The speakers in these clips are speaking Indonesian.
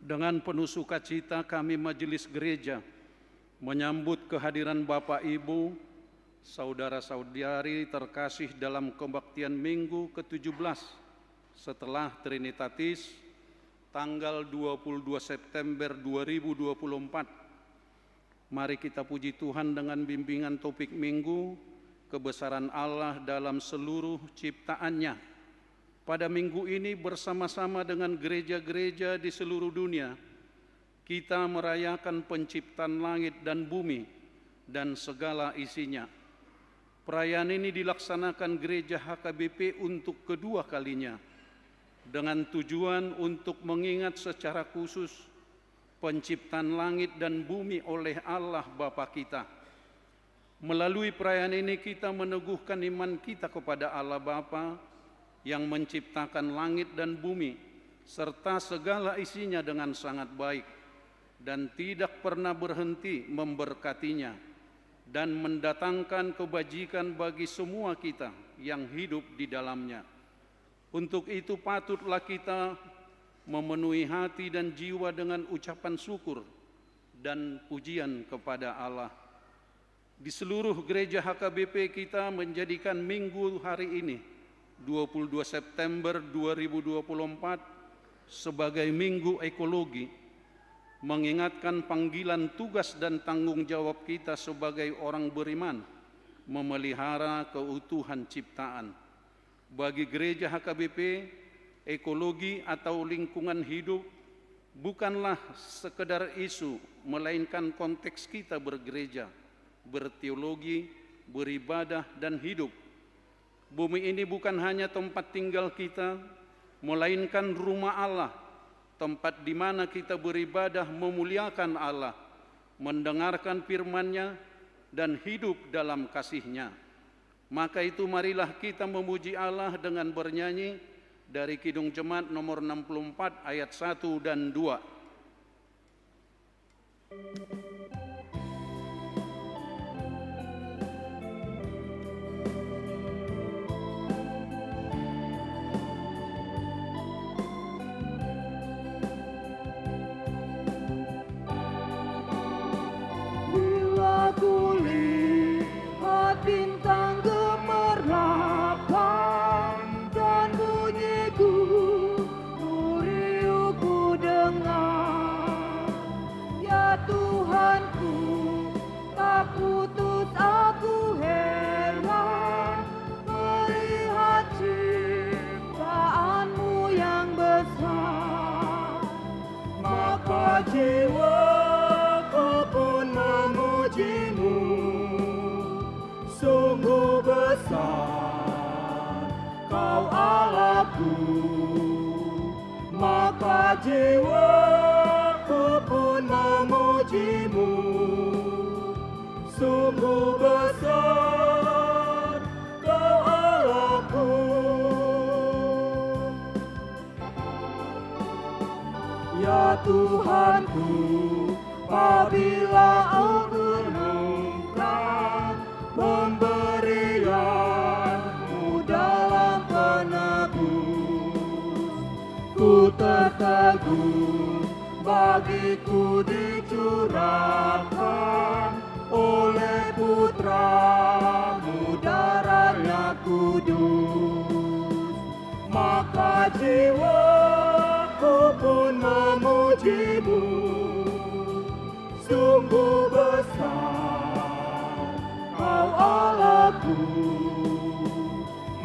Dengan penuh sukacita kami Majelis Gereja menyambut kehadiran Bapak Ibu, saudara-saudari terkasih dalam kebaktian Minggu ke-17 setelah Trinitatis tanggal 22 September 2024. Mari kita puji Tuhan dengan bimbingan topik Minggu, kebesaran Allah dalam seluruh ciptaannya. Pada minggu ini bersama-sama dengan gereja-gereja di seluruh dunia, kita merayakan penciptaan langit dan bumi dan segala isinya. Perayaan ini dilaksanakan gereja HKBP untuk kedua kalinya, dengan tujuan untuk mengingat secara khusus penciptaan langit dan bumi oleh Allah Bapa kita. Melalui perayaan ini kita meneguhkan iman kita kepada Allah Bapa yang menciptakan langit dan bumi serta segala isinya dengan sangat baik dan tidak pernah berhenti memberkatinya dan mendatangkan kebajikan bagi semua kita yang hidup di dalamnya. Untuk itu patutlah kita memenuhi hati dan jiwa dengan ucapan syukur dan pujian kepada Allah. Di seluruh gereja HKBP kita menjadikan minggu hari ini 22 September 2024 sebagai Minggu Ekologi, mengingatkan panggilan tugas dan tanggung jawab kita sebagai orang beriman memelihara keutuhan ciptaan. Bagi gereja HKBP, ekologi atau lingkungan hidup bukanlah sekedar isu, melainkan konteks kita bergereja, berteologi, beribadah dan hidup. Bumi ini bukan hanya tempat tinggal kita, melainkan rumah Allah, tempat di mana kita beribadah memuliakan Allah, mendengarkan firman-Nya, dan hidup dalam kasih-Nya. Maka itu marilah kita memuji Allah dengan bernyanyi dari Kidung Jemaat nomor 64 ayat 1 dan 2. Kulihat bintang gemerlapan dan bunyiku meriuhku dengar. Ya Tuhanku, tak putus aku heran melihat ciptaanmu yang besar. Maka jiwaku pun memujimu, sungguh besar Kau Allahku. Maka jiwaku pun memujimu, sungguh besar Kau Allahku. Ya Tuhanku, apabila engkau pemberianmu dalam penebus, ku tertegun bagiku dicurahkan oleh Putramu darahnya kudus. Maka jiwaku pun memujimu, sungguh besar Kau Allahku.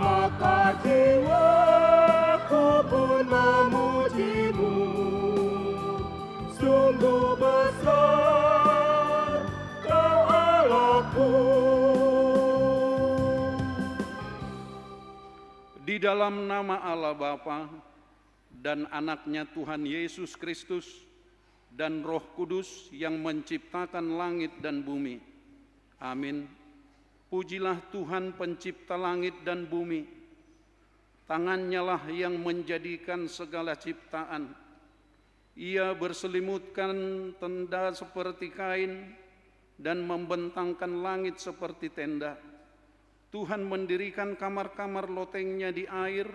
Maka jiwaku pun memujimu, sungguh besar Kau Allahku. Di dalam nama Allah Bapa dan Anak-Nya Tuhan Yesus Kristus dan Roh Kudus yang menciptakan langit dan bumi. Amin. Pujilah Tuhan pencipta langit dan bumi. Tangannya lah yang menjadikan segala ciptaan. Ia berselimutkan tenda seperti kain dan membentangkan langit seperti tenda. Tuhan mendirikan kamar-kamar lotengnya di air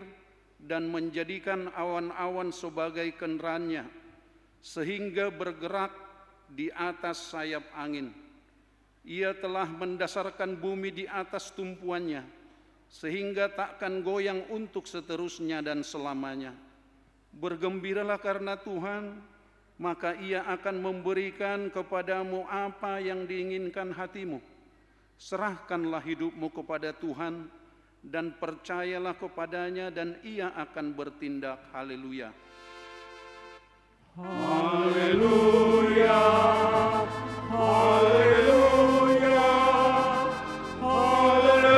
dan menjadikan awan-awan sebagai kendaraannya, sehingga bergerak di atas sayap angin. Ia telah mendasarkan bumi di atas tumpuannya, sehingga takkan goyang untuk seterusnya dan selamanya. Bergembiralah karena Tuhan, maka Ia akan memberikan kepadamu apa yang diinginkan hatimu. Serahkanlah hidupmu kepada Tuhan dan percayalah kepadanya, dan Ia akan bertindak. Haleluya. Haleluya, haleluya, haleluya.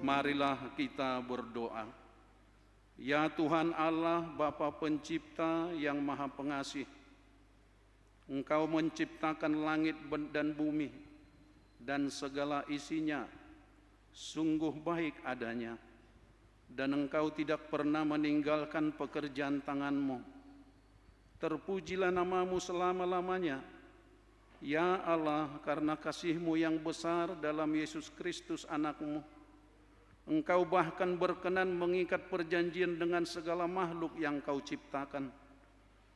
Marilah kita berdoa. Ya Tuhan Allah, Bapa Pencipta yang Maha Pengasih, Engkau menciptakan langit dan bumi dan segala isinya, sungguh baik adanya, dan Engkau tidak pernah meninggalkan pekerjaan tangan-Mu. Terpujilah nama-Mu selama-lamanya, ya Allah, karena kasih-Mu yang besar dalam Yesus Kristus anak-Mu. Engkau bahkan berkenan mengikat perjanjian dengan segala makhluk yang Kau ciptakan,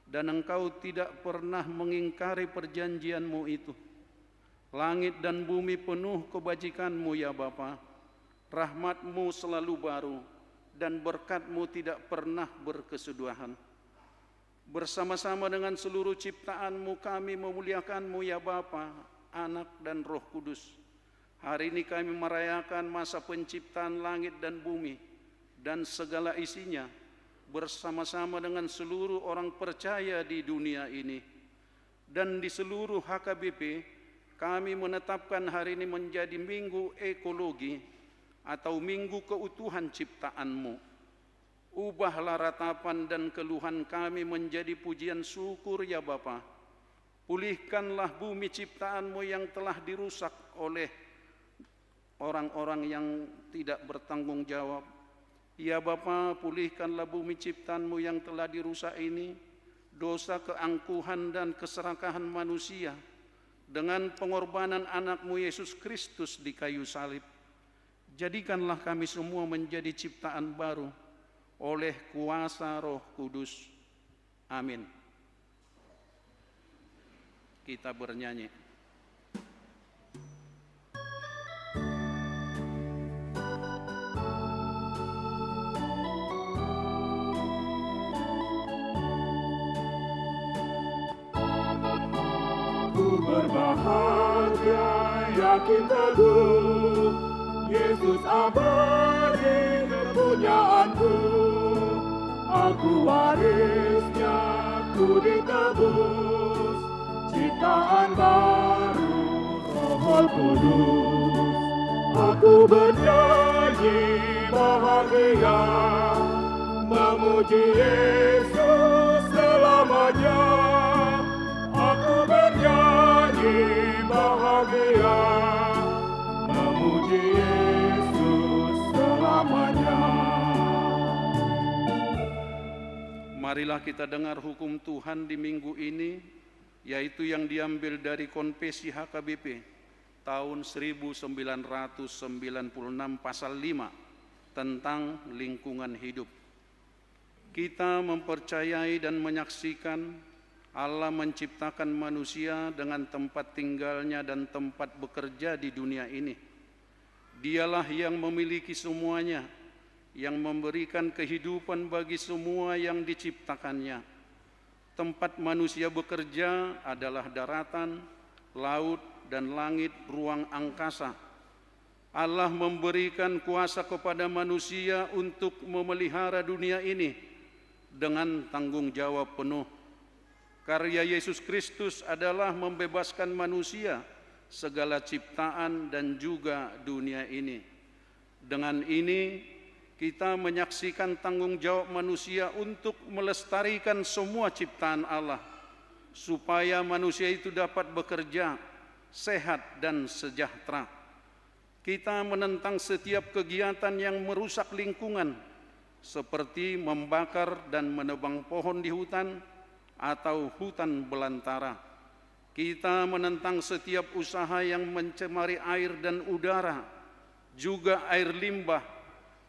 dan Engkau tidak pernah mengingkari perjanjian-Mu itu. Langit dan bumi penuh kebajikan-Mu ya Bapa. Rahmat-Mu selalu baru, dan berkat-Mu tidak pernah berkesudahan. Bersama-sama dengan seluruh ciptaan-Mu kami memuliakan-Mu ya Bapa, Anak dan Roh Kudus. Hari ini kami merayakan masa penciptaan langit dan bumi dan segala isinya, bersama-sama dengan seluruh orang percaya di dunia ini. Dan di seluruh HKBP, kami menetapkan hari ini menjadi Minggu Ekologi atau Minggu Keutuhan Ciptaan-Mu. Ubahlah ratapan dan keluhan kami menjadi pujian syukur ya Bapa. Pulihkanlah bumi ciptaan-Mu yang telah dirusak oleh orang-orang yang tidak bertanggung jawab. Ya Bapa, pulihkanlah bumi ciptaan-Mu yang telah dirusak ini, dosa, keangkuhan dan keserakahan manusia, dengan pengorbanan anak-Mu Yesus Kristus di kayu salib. Jadikanlah kami semua menjadi ciptaan baru oleh kuasa Roh Kudus. Amin. Kita bernyanyi. Ku berbahagia, yakin teguh, Yesus abadi kepunyaanku. Aku warisnya, ku ditebus, ciptaan baru Roh Kudus. Aku bernyanyi bahagia, memuji Yesus selamanya. Aku bernyanyi bahagia, memuji Yesus selamanya. Marilah kita dengar hukum Tuhan di minggu ini, yaitu yang diambil dari Konfesi HKBP tahun 1996 pasal 5 tentang lingkungan hidup. Kita mempercayai dan menyaksikan Allah menciptakan manusia dengan tempat tinggalnya dan tempat bekerja di dunia ini. Dialah yang memiliki semuanya, yang memberikan kehidupan bagi semua yang diciptakannya. Tempat manusia bekerja adalah daratan, laut, dan langit, ruang angkasa. Allah memberikan kuasa kepada manusia untuk memelihara dunia ini dengan tanggung jawab penuh. Karya Yesus Kristus adalah membebaskan manusia, segala ciptaan, dan juga dunia ini. Dengan ini, kita menyaksikan tanggung jawab manusia untuk melestarikan semua ciptaan Allah, supaya manusia itu dapat bekerja, sehat, dan sejahtera. Kita menentang setiap kegiatan yang merusak lingkungan, seperti membakar dan menebang pohon di hutan atau hutan belantara. Kita menentang setiap usaha yang mencemari air dan udara, juga air limbah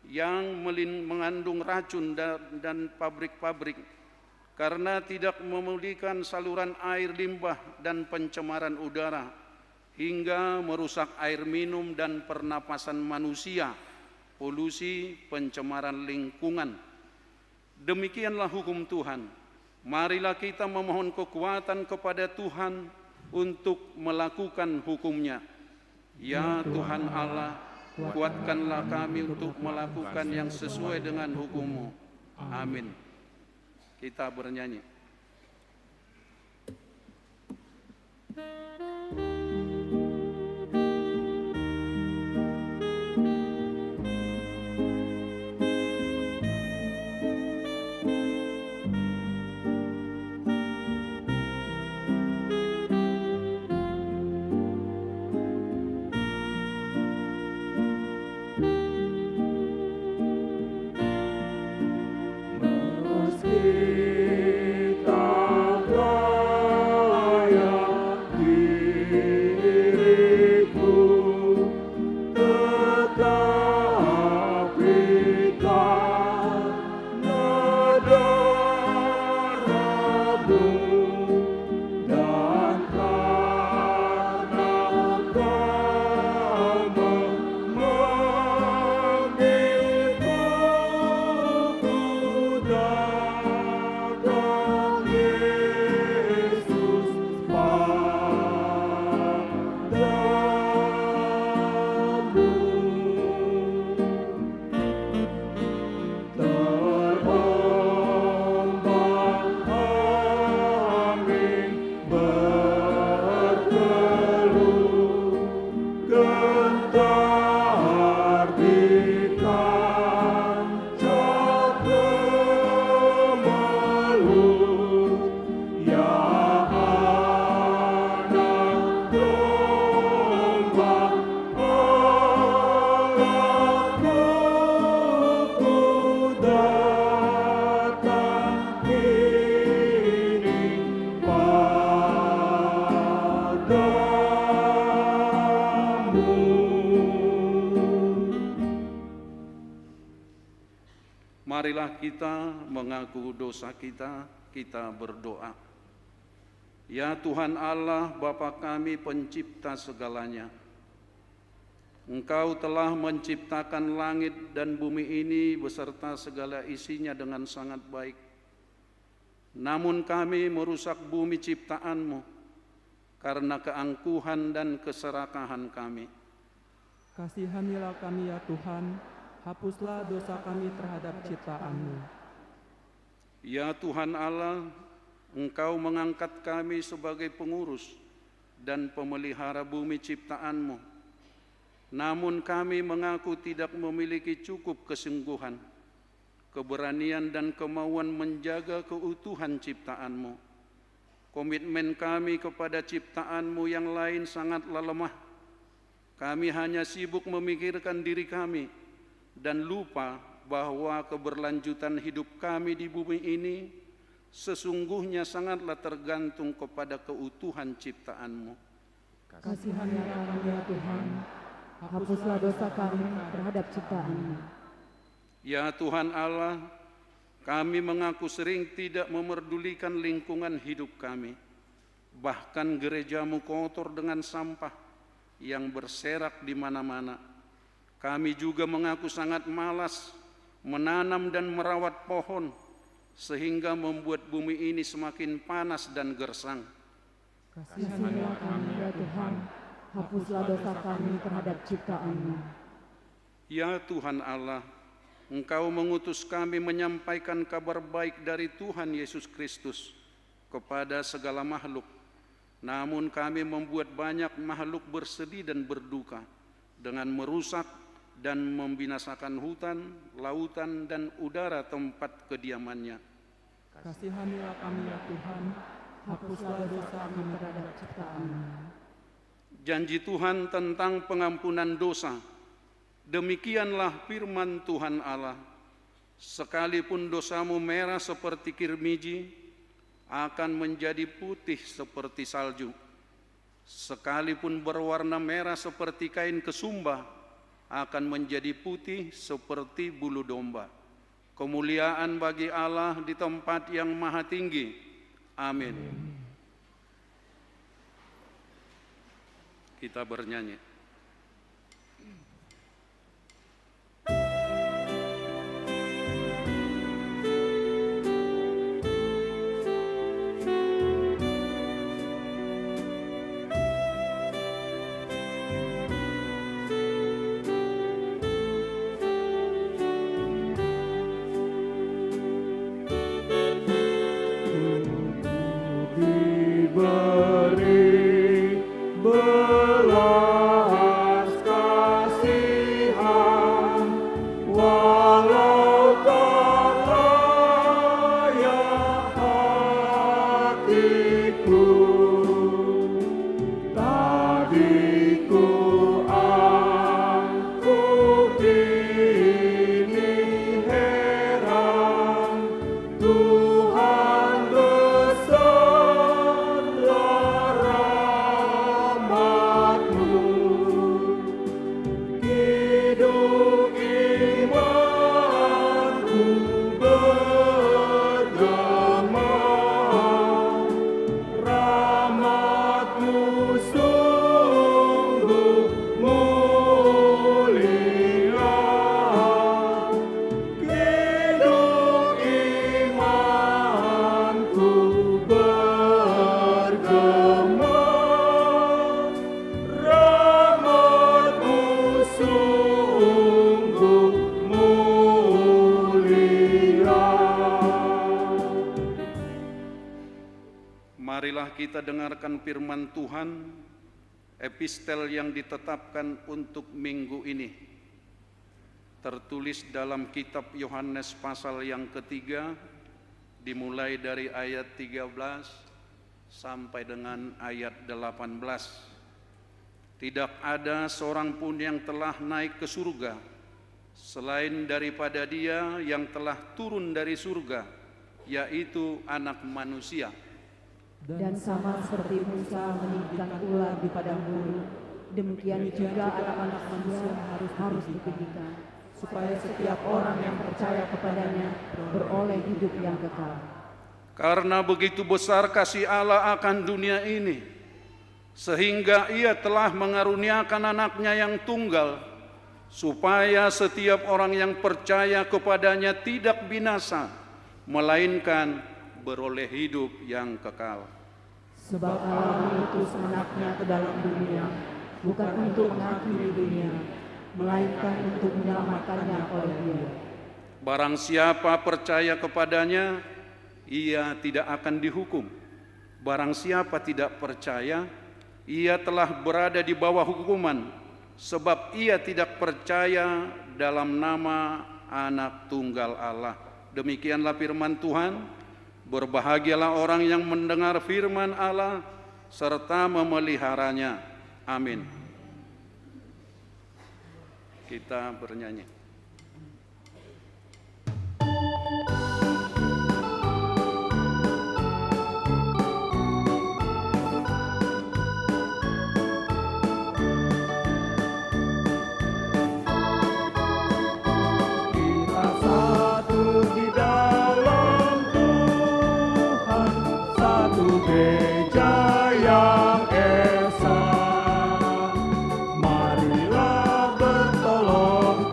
yang mengandung racun dan pabrik-pabrik, karena tidak memulihkan saluran air limbah dan pencemaran udara, hingga merusak air minum dan pernapasan manusia, polusi, pencemaran lingkungan. Demikianlah hukum Tuhan. Marilah kita memohon kekuatan kepada Tuhan untuk melakukan hukum-Nya. Ya Tuhan Allah, kuatkanlah kami untuk melakukan yang sesuai dengan hukum-Mu. Amin. Kita bernyanyi. Marilah kita mengaku dosa kita, kita berdoa. Ya Tuhan Allah, Bapa kami pencipta segalanya, Engkau telah menciptakan langit dan bumi ini beserta segala isinya dengan sangat baik. Namun kami merusak bumi ciptaan-Mu karena keangkuhan dan keserakahan kami. Kasihanilah kami ya Tuhan, hapuslah dosa kami terhadap ciptaan-Mu. Ya Tuhan Allah, Engkau mengangkat kami sebagai pengurus dan pemelihara bumi ciptaan-Mu. Namun kami mengaku tidak memiliki cukup kesungguhan, keberanian dan kemauan menjaga keutuhan ciptaan-Mu. Komitmen kami kepada ciptaan-Mu yang lain sangatlah lemah. Kami hanya sibuk memikirkan diri kami dan lupa bahwa keberlanjutan hidup kami di bumi ini sesungguhnya sangatlah tergantung kepada keutuhan ciptaan-Mu. Kasihanilah kami ya Tuhan, hapuslah dosa kami terhadap ciptaan-Mu. Ya Tuhan Allah, kami mengaku sering tidak memerdulikan lingkungan hidup kami. Bahkan gereja-Mu kotor dengan sampah yang berserak di mana-mana. Kami juga mengaku sangat malas menanam dan merawat pohon, sehingga membuat bumi ini semakin panas dan gersang. Kasihanilah kami ya Tuhan, hapuslah dosa kami terhadap ciptaan-Mu. Ya Tuhan Allah, Engkau mengutus kami menyampaikan kabar baik dari Tuhan Yesus Kristus kepada segala makhluk. Namun kami membuat banyak makhluk bersedih dan berduka dengan merusak dan membinasakan hutan, lautan, dan udara tempat kediamannya. Kasihanilah kami ya Tuhan, hapuslah dosa kami terhadap ciptaan-Mu. Janji Tuhan tentang pengampunan dosa, demikianlah firman Tuhan Allah. Sekalipun dosamu merah seperti kirmiji, akan menjadi putih seperti salju. Sekalipun berwarna merah seperti kain kesumba, akan menjadi putih seperti bulu domba. Kemuliaan bagi Allah di tempat yang maha tinggi. Amin. Kita bernyanyi. Diberi belas kasihan, walau tak layak hatiku, tadiku aku kini heran, Tuhan besar rahmat-Mu, hidup imanku bergema, rahmat-Mu sungguh mulia, hidup imanku bergema, rahmat-Mu sungguh mulia. Marilah kita dengarkan firman Tuhan, epistel yang ditetapkan untuk minggu ini. Tertulis dalam kitab Yohanes pasal yang ketiga, dimulai dari ayat 13 sampai dengan ayat 18. Tidak ada seorang pun yang telah naik ke surga, selain daripada Dia yang telah turun dari surga, yaitu Anak Manusia. Dan sama seperti Musa meninggikan ular di padang gurun, demikian juga anak-anak manusia harus ditinggikan, supaya setiap orang yang percaya kepadanya beroleh hidup yang kekal. Karena begitu besar kasih Allah akan dunia ini, sehingga Ia telah mengaruniakan anaknya yang tunggal, supaya setiap orang yang percaya kepadanya tidak binasa, melainkan beroleh hidup yang kekal. Sebab Allah mengutus anaknya ke dalam dunia, bukan untuk mengakhiri dunia, melainkan untuk menyelamatkannya oleh Dia. Barang siapa percaya kepadanya, ia tidak akan dihukum. Barang siapa tidak percaya, ia telah berada di bawah hukuman, sebab ia tidak percaya dalam nama Anak Tunggal Allah. Demikianlah firman Tuhan. Berbahagialah orang yang mendengar firman Allah serta memeliharanya. Amin. Kita bernyanyi. Kita satu di dalam Tuhan, satu gereja yang esa. Marilah bertolong-tolong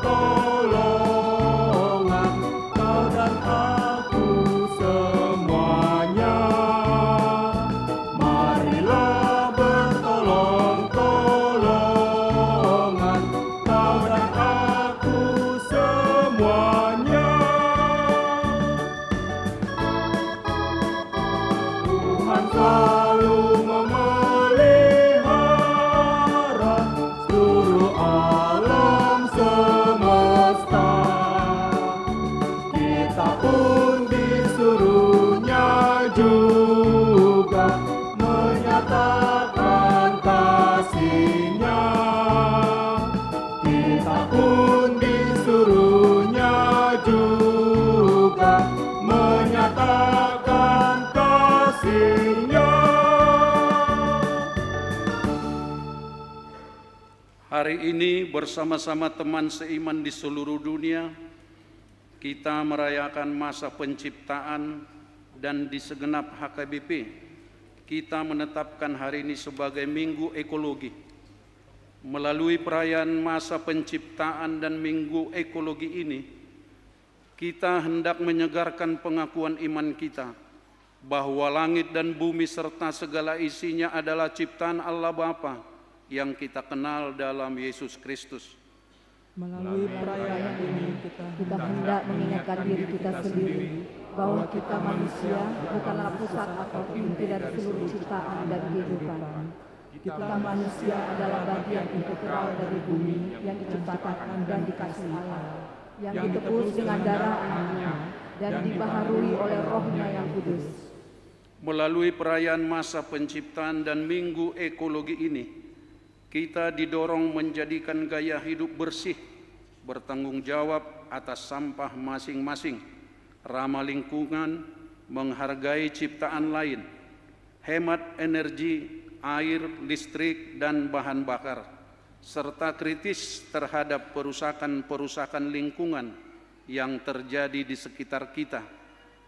hari ini bersama-sama teman seiman di seluruh dunia, kita merayakan masa penciptaan dan di segenap HKBP, kita menetapkan hari ini sebagai Minggu Ekologi. Melalui perayaan masa penciptaan dan Minggu Ekologi ini, kita hendak menyegarkan pengakuan iman kita bahwa langit dan bumi serta segala isinya adalah ciptaan Allah Bapa yang kita kenal dalam Yesus Kristus. Melalui perayaan ini Kita hendak mengingatkan diri kita sendiri bahwa kita manusia bukanlah pusat atau inti dari seluruh ciptaan dan kehidupan. Kita manusia adalah bagian integral dari bumi yang diciptakan dan dikasihi Allah, yang ditebus dengan darah anaknya dan dibaharui oleh Roh-Nya yang kudus. Melalui perayaan masa penciptaan dan Minggu Ekologi ini, kita didorong menjadikan gaya hidup bersih, bertanggung jawab atas sampah masing-masing, ramah lingkungan, menghargai ciptaan lain, hemat energi, air, listrik, dan bahan bakar, serta kritis terhadap perusakan-perusakan lingkungan yang terjadi di sekitar kita,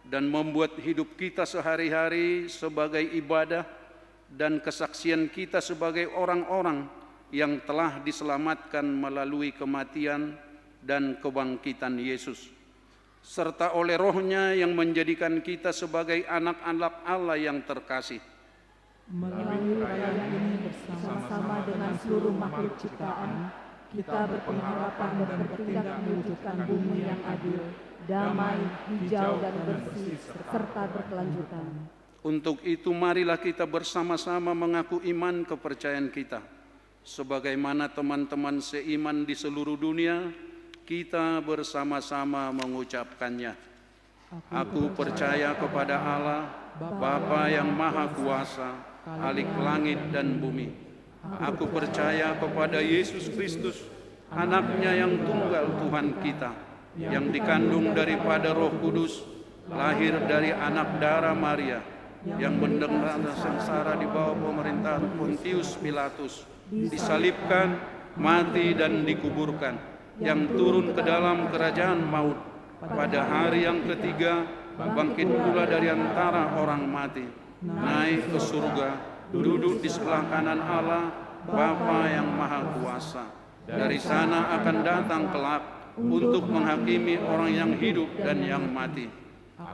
dan membuat hidup kita sehari-hari sebagai ibadah dan kesaksian kita sebagai orang-orang yang telah diselamatkan melalui kematian dan kebangkitan Yesus, serta oleh Roh-Nya yang menjadikan kita sebagai anak-anak Allah yang terkasih. melalui perayaan ini Bersama-sama dengan seluruh makhluk ciptaan, kita berpengharapan dan bertindak mewujudkan bumi yang adil, damai, hijau, dan bersih, serta berkelanjutan. Untuk itu marilah kita bersama-sama mengaku iman kepercayaan kita. Sebagaimana teman-teman seiman di seluruh dunia, kita bersama-sama mengucapkannya. Aku percaya kepada Allah, Bapa yang Maha Kuasa, Khalik langit dan bumi. Aku percaya kepada Yesus Kristus, Anaknya yang tunggal Tuhan kita, yang dikandung daripada Roh Kudus, lahir dari anak darah Maria, yang menderita sengsara di bawah pemerintahan Pontius Pilatus, disalibkan, mati dan dikuburkan, yang turun ke dalam kerajaan maut, pada hari yang ketiga bangkit pula dari antara orang mati, naik ke surga, duduk di sebelah kanan Allah, Bapa yang Maha Kuasa. Dari sana akan datang kelak untuk menghakimi orang yang hidup dan yang mati.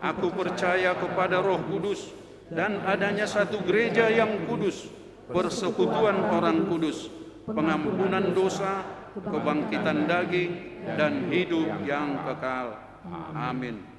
Aku percaya kepada Roh Kudus dan adanya satu gereja yang kudus, persekutuan orang kudus, pengampunan dosa, kebangkitan daging, dan hidup yang kekal. Amin.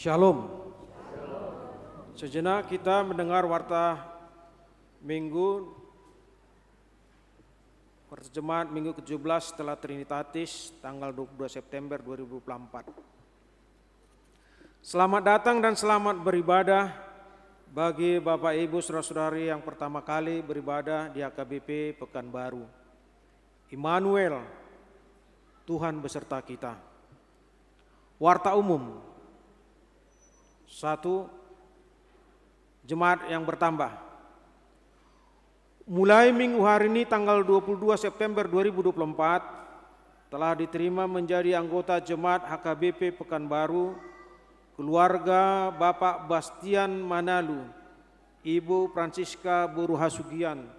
Shalom. Sejenak kita mendengar warta Jemaat Minggu ke-17 setelah Trinitatis tanggal 22 September 2024. Selamat datang dan selamat beribadah bagi Bapak Ibu Saudara-saudari yang pertama kali beribadah di HKBP Pekanbaru. Immanuel, Tuhan beserta kita. Warta umum. 1. Jemaat yang bertambah. Mulai minggu hari ini tanggal 22 September 2024 telah diterima menjadi anggota Jemaat HKBP Pekanbaru keluarga Bapak Bastian Manalu, Ibu Francisca Buruhasugian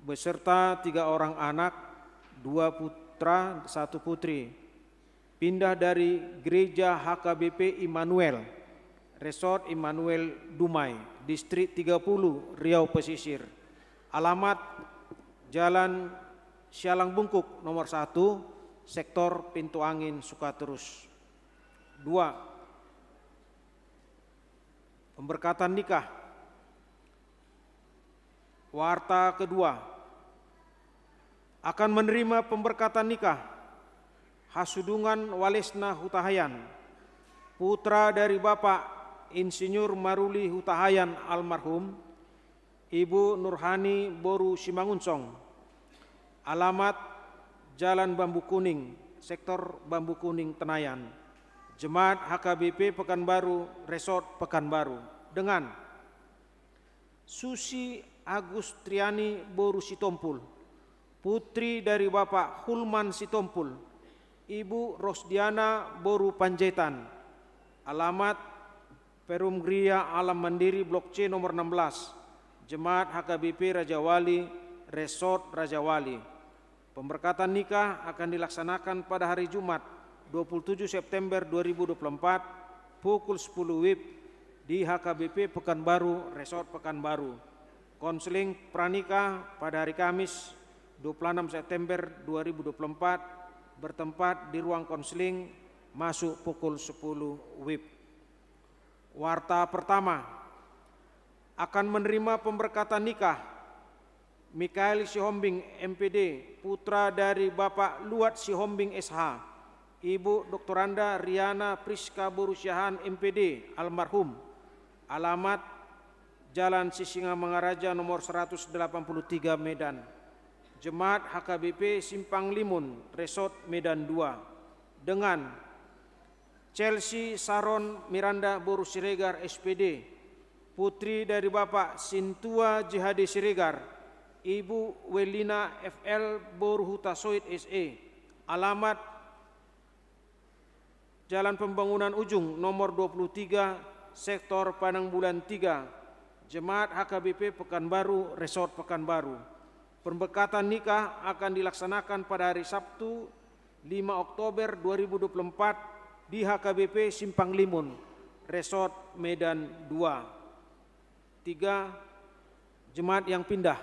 beserta 3 orang anak, 2 putra, 1 putri, pindah dari Gereja HKBP Immanuel, Resort Immanuel Dumai, Distrik 30, Riau Pesisir. Alamat Jalan Sialang Bungkuk nomor 1, Sektor Pintu Angin, Sukaterus. 2. Pemberkatan nikah. Warta kedua. Akan menerima pemberkatan nikah Hasudungan Walesna Hutahayan, putra dari Bapak Insinyur Maruli Hutahayan almarhum, Ibu Nurhani Boru Simangunsong. Alamat Jalan Bambu Kuning, Sektor Bambu Kuning Tenayan. Jemaat HKBP Pekanbaru, Resort Pekanbaru. Dengan Susi Agustriani Boru Sitompul, putri dari Bapak Hulman Sitompul, Ibu Rosdiana Boru Panjaitan. Alamat Perum Gria Alam Mandiri Blok C nomor 16, Jemaat HKBP Raja Wali, Resort Raja Wali. Pemberkatan nikah akan dilaksanakan pada hari Jumat 27 September 2024 pukul 10 WIB di HKBP Pekanbaru, Resort Pekanbaru. Konseling pranikah pada hari Kamis 26 September 2024 bertempat di ruang konseling masuk pukul 10 WIB. Warta pertama. Akan menerima pemberkatan nikah Mikael Sihombing MPD, putra dari Bapak Luat Sihombing SH, Ibu Doktoranda Riana Priska Borusyahan MPD almarhum. Alamat Jalan Sisinga Mangaraja nomor 183 Medan. Jemaat HKBP Simpang Limun, Resort Medan 2. Dengan Chelsea Saron Miranda Boru Siregar SPD, putri dari Bapak Sintua Jihadi Siregar, Ibu Welina FL Boruhutasoid SE. Alamat Jalan Pembangunan Ujung nomor 23, Sektor Padang Bulan 3, Jemaat HKBP Pekanbaru, Resort Pekanbaru. Pemberkatan nikah akan dilaksanakan pada hari Sabtu 5 Oktober 2024 di HKBP Simpang Limun, Resort Medan 2. 3. Jemaat yang pindah.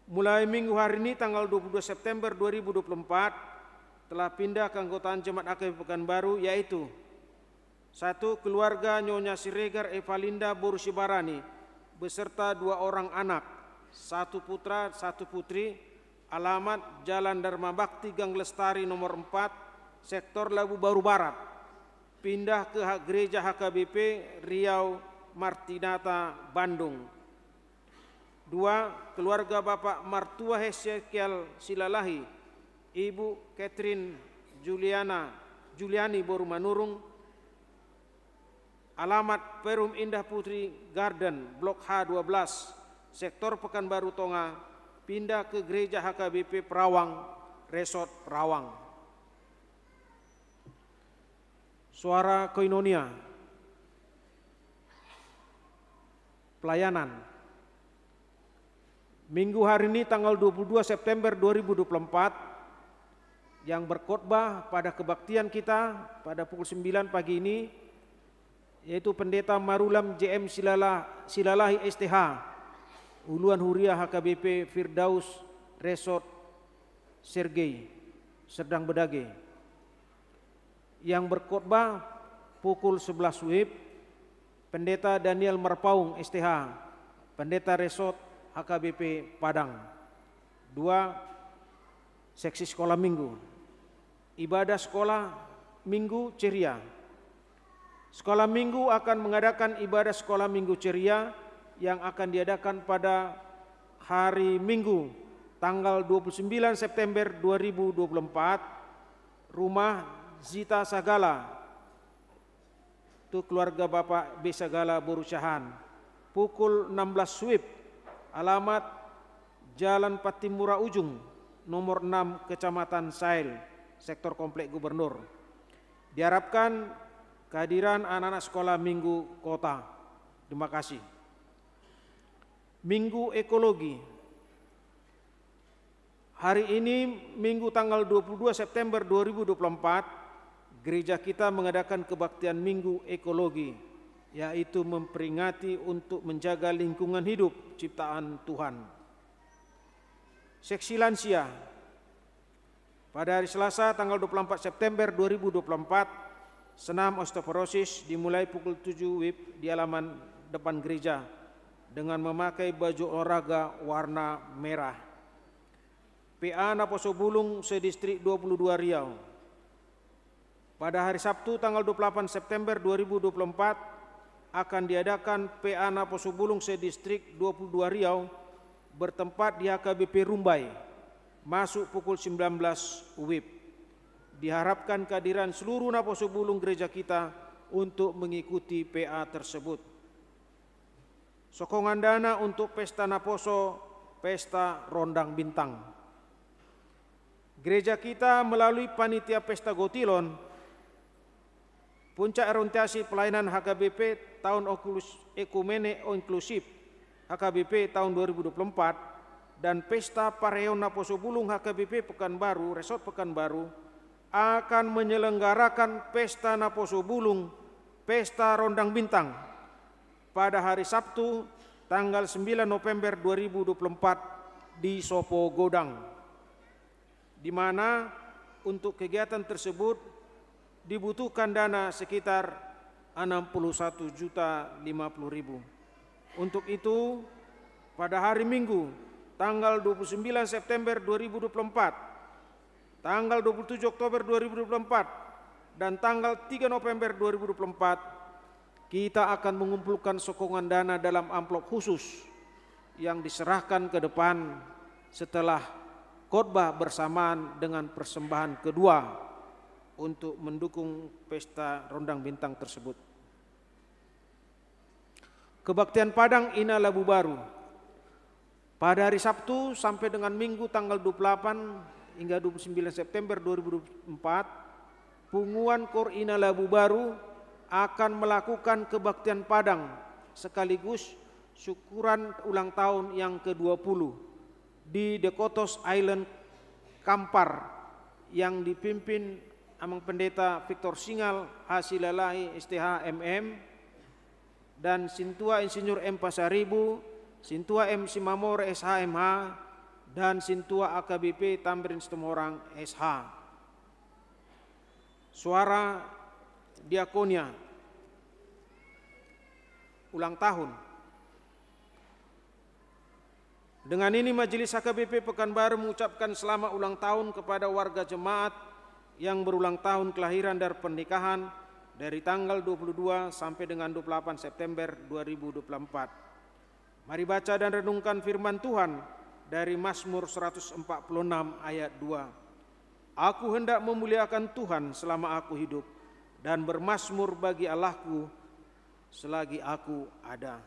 Mulai minggu hari ini tanggal 22 September 2024 telah pindah keanggotaan Jemaat HKBP Pekanbaru, yaitu 1. Keluarga Nyonya Siregar Evalinda Boru Sibarani beserta 2 orang anak, 1 putra 1 putri. Alamat Jalan Dharma Bakti Gang Lestari nomor 4, Sektor Labu Baru Barat. Pindah ke Gereja HKBP Riau Martinata, Bandung. 2. Keluarga Bapak Martua Hesekiel Silalahi, Ibu Catherine Juliani Boru Manurung. Alamat Perum Indah Putri Garden, Blok H12, Sektor Pekanbaru Tonga. Pindah ke Gereja HKBP Perawang, Resort Perawang. Suara Koinonia. Pelayanan. Minggu hari ini tanggal 22 September 2024 yang berkhotbah pada kebaktian kita pada pukul 9 pagi ini yaitu Pendeta Marulam JM Silalahi STH, Uluan Huria HKBP Firdaus Resort Sergei Serdang Bedage. Yang berkhotbah pukul 11 WIB, Pendeta Daniel Marpaung STH, Pendeta Resort HKBP Padang. 2. Seksi sekolah minggu. Ibadah sekolah minggu ceria. Sekolah minggu akan mengadakan ibadah sekolah minggu ceria yang akan diadakan pada hari Minggu tanggal 29 September 2024, rumah Zita Sagala, itu keluarga Bapak B. Sagala Borucahan, pukul 16 WIB, alamat Jalan Patimura Ujung, nomor 6, Kecamatan Sail, Sektor Komplek Gubernur. Diharapkan kehadiran anak-anak sekolah minggu kota. Terima kasih. Minggu Ekologi. Hari ini Minggu tanggal 22 September 2024, gereja kita mengadakan kebaktian Minggu Ekologi, yaitu memperingati untuk menjaga lingkungan hidup ciptaan Tuhan. Seksi lansia. Pada hari Selasa tanggal 24 September 2024, senam osteoporosis dimulai pukul 7 WIB di halaman depan gereja dengan memakai baju olahraga warna merah. PA Naposo Bulung sedistrik 22 Riau. Pada hari Sabtu tanggal 28 September 2024 akan diadakan PA Naposo Bulung sedistrik 22 Riau bertempat di HKBP Rumbai, masuk pukul 19 WIB. Diharapkan kehadiran seluruh Naposo Bulung gereja kita untuk mengikuti PA tersebut. Sokongan dana untuk Pesta Naposo, Pesta Rondang Bintang. Gereja kita melalui Panitia Pesta Gotilon, Puncak Orientasi Pelayanan HKBP Tahun Ekumene Inklusif HKBP tahun 2024 dan Pesta Pareon Naposo Bulung HKBP Pekanbaru, Resort Pekanbaru akan menyelenggarakan Pesta Naposo Bulung, Pesta Rondang Bintang pada hari Sabtu tanggal 9 November 2024 di Sopo Godang, di mana untuk kegiatan tersebut dibutuhkan dana sekitar 61.050.000. Untuk itu, pada hari Minggu tanggal 29 September 2024, tanggal 27 Oktober 2024, dan tanggal 3 November 2024, kita akan mengumpulkan sokongan dana dalam amplop khusus yang diserahkan ke depan setelah khotbah bersamaan dengan persembahan kedua untuk mendukung Pesta Rondang Bintang tersebut. Kebaktian Padang Ina Labu Baru. Pada hari Sabtu sampai dengan Minggu tanggal 28 hingga 29 September 2024, Punguan Kor Ina Labu Baru akan melakukan kebaktian Padang sekaligus syukuran ulang tahun yang ke-20 di Dekotos Island Kampar yang dipimpin Amang Pendeta Victor Singal Hasilalahi STH MM dan Sintua Insinyur M Pasaribu, Sintua M Simamore SHMH, dan Sintua AKBP Tamrin Setemorang SH. Suara Diakonia ulang tahun. Dengan ini Majelis HKBP Pekanbaru mengucapkan selamat ulang tahun kepada warga jemaat yang berulang tahun kelahiran dan pernikahan dari tanggal 22 sampai dengan 28 September 2024. Mari baca dan renungkan firman Tuhan dari Mazmur 146 ayat 2. Aku hendak memuliakan Tuhan selama aku hidup dan bermazmur bagi Allahku selagi aku ada.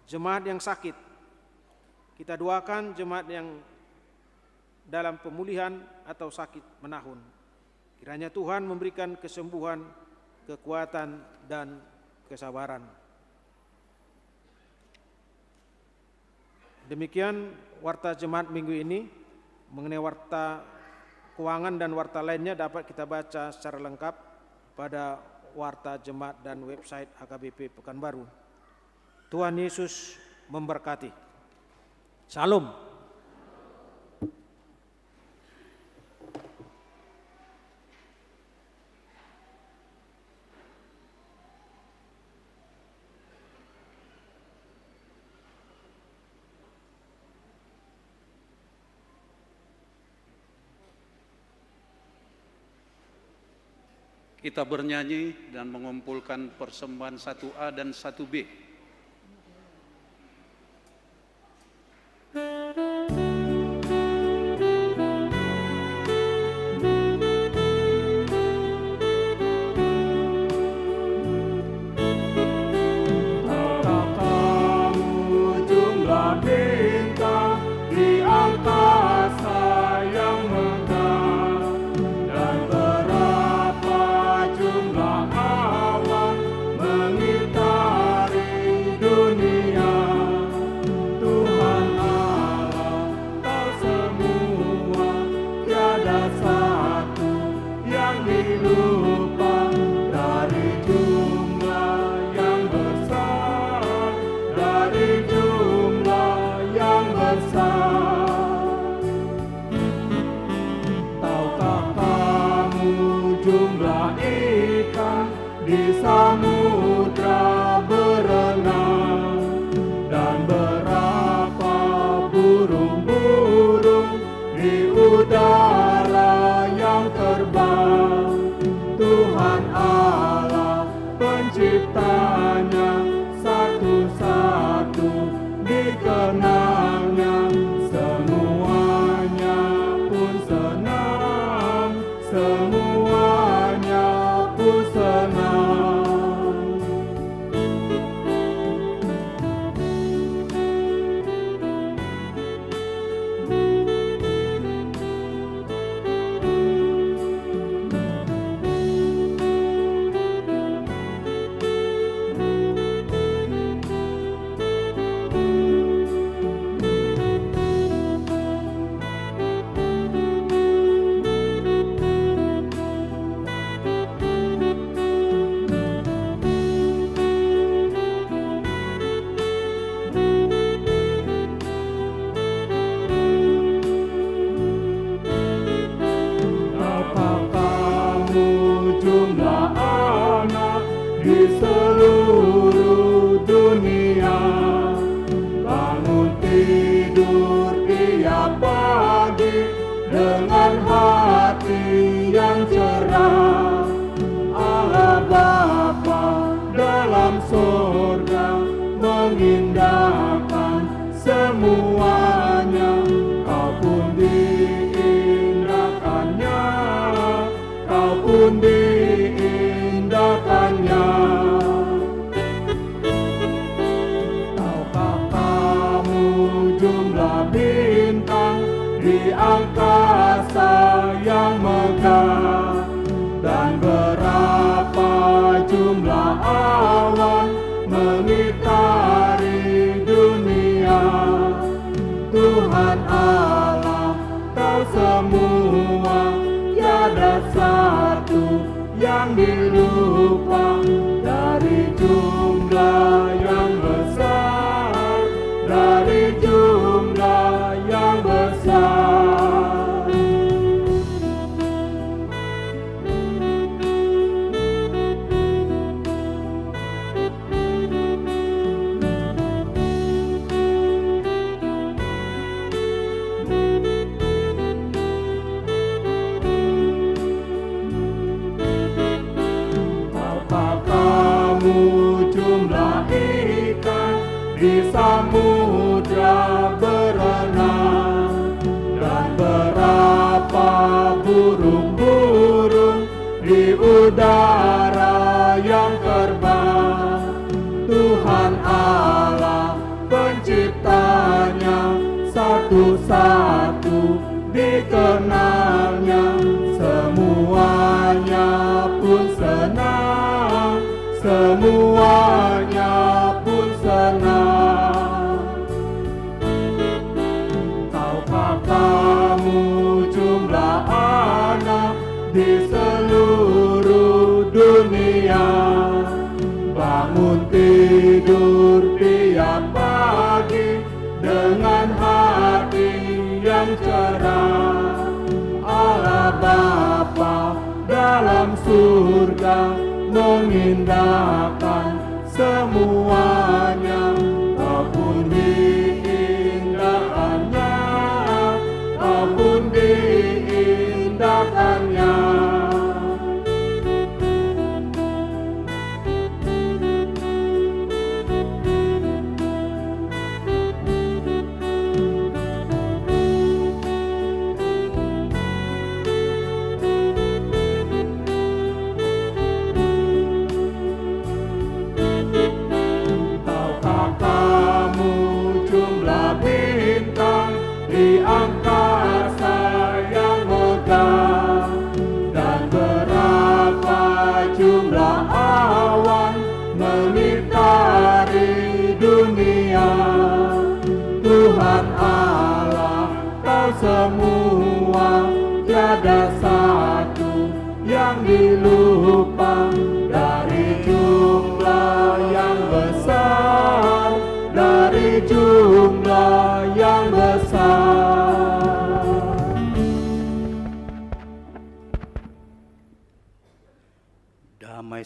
Jemaat yang sakit, kita doakan jemaat yang dalam pemulihan atau sakit menahun. Kiranya Tuhan memberikan kesembuhan, kekuatan, dan kesabaran. Demikian warta jemaat minggu ini. Mengenai warta keuangan dan warta lainnya dapat kita baca secara lengkap pada warta jemaat dan website HKBP Pekanbaru. Tuhan Yesus memberkati. Salam. Kita bernyanyi dan mengumpulkan persembahan 1A dan 1B.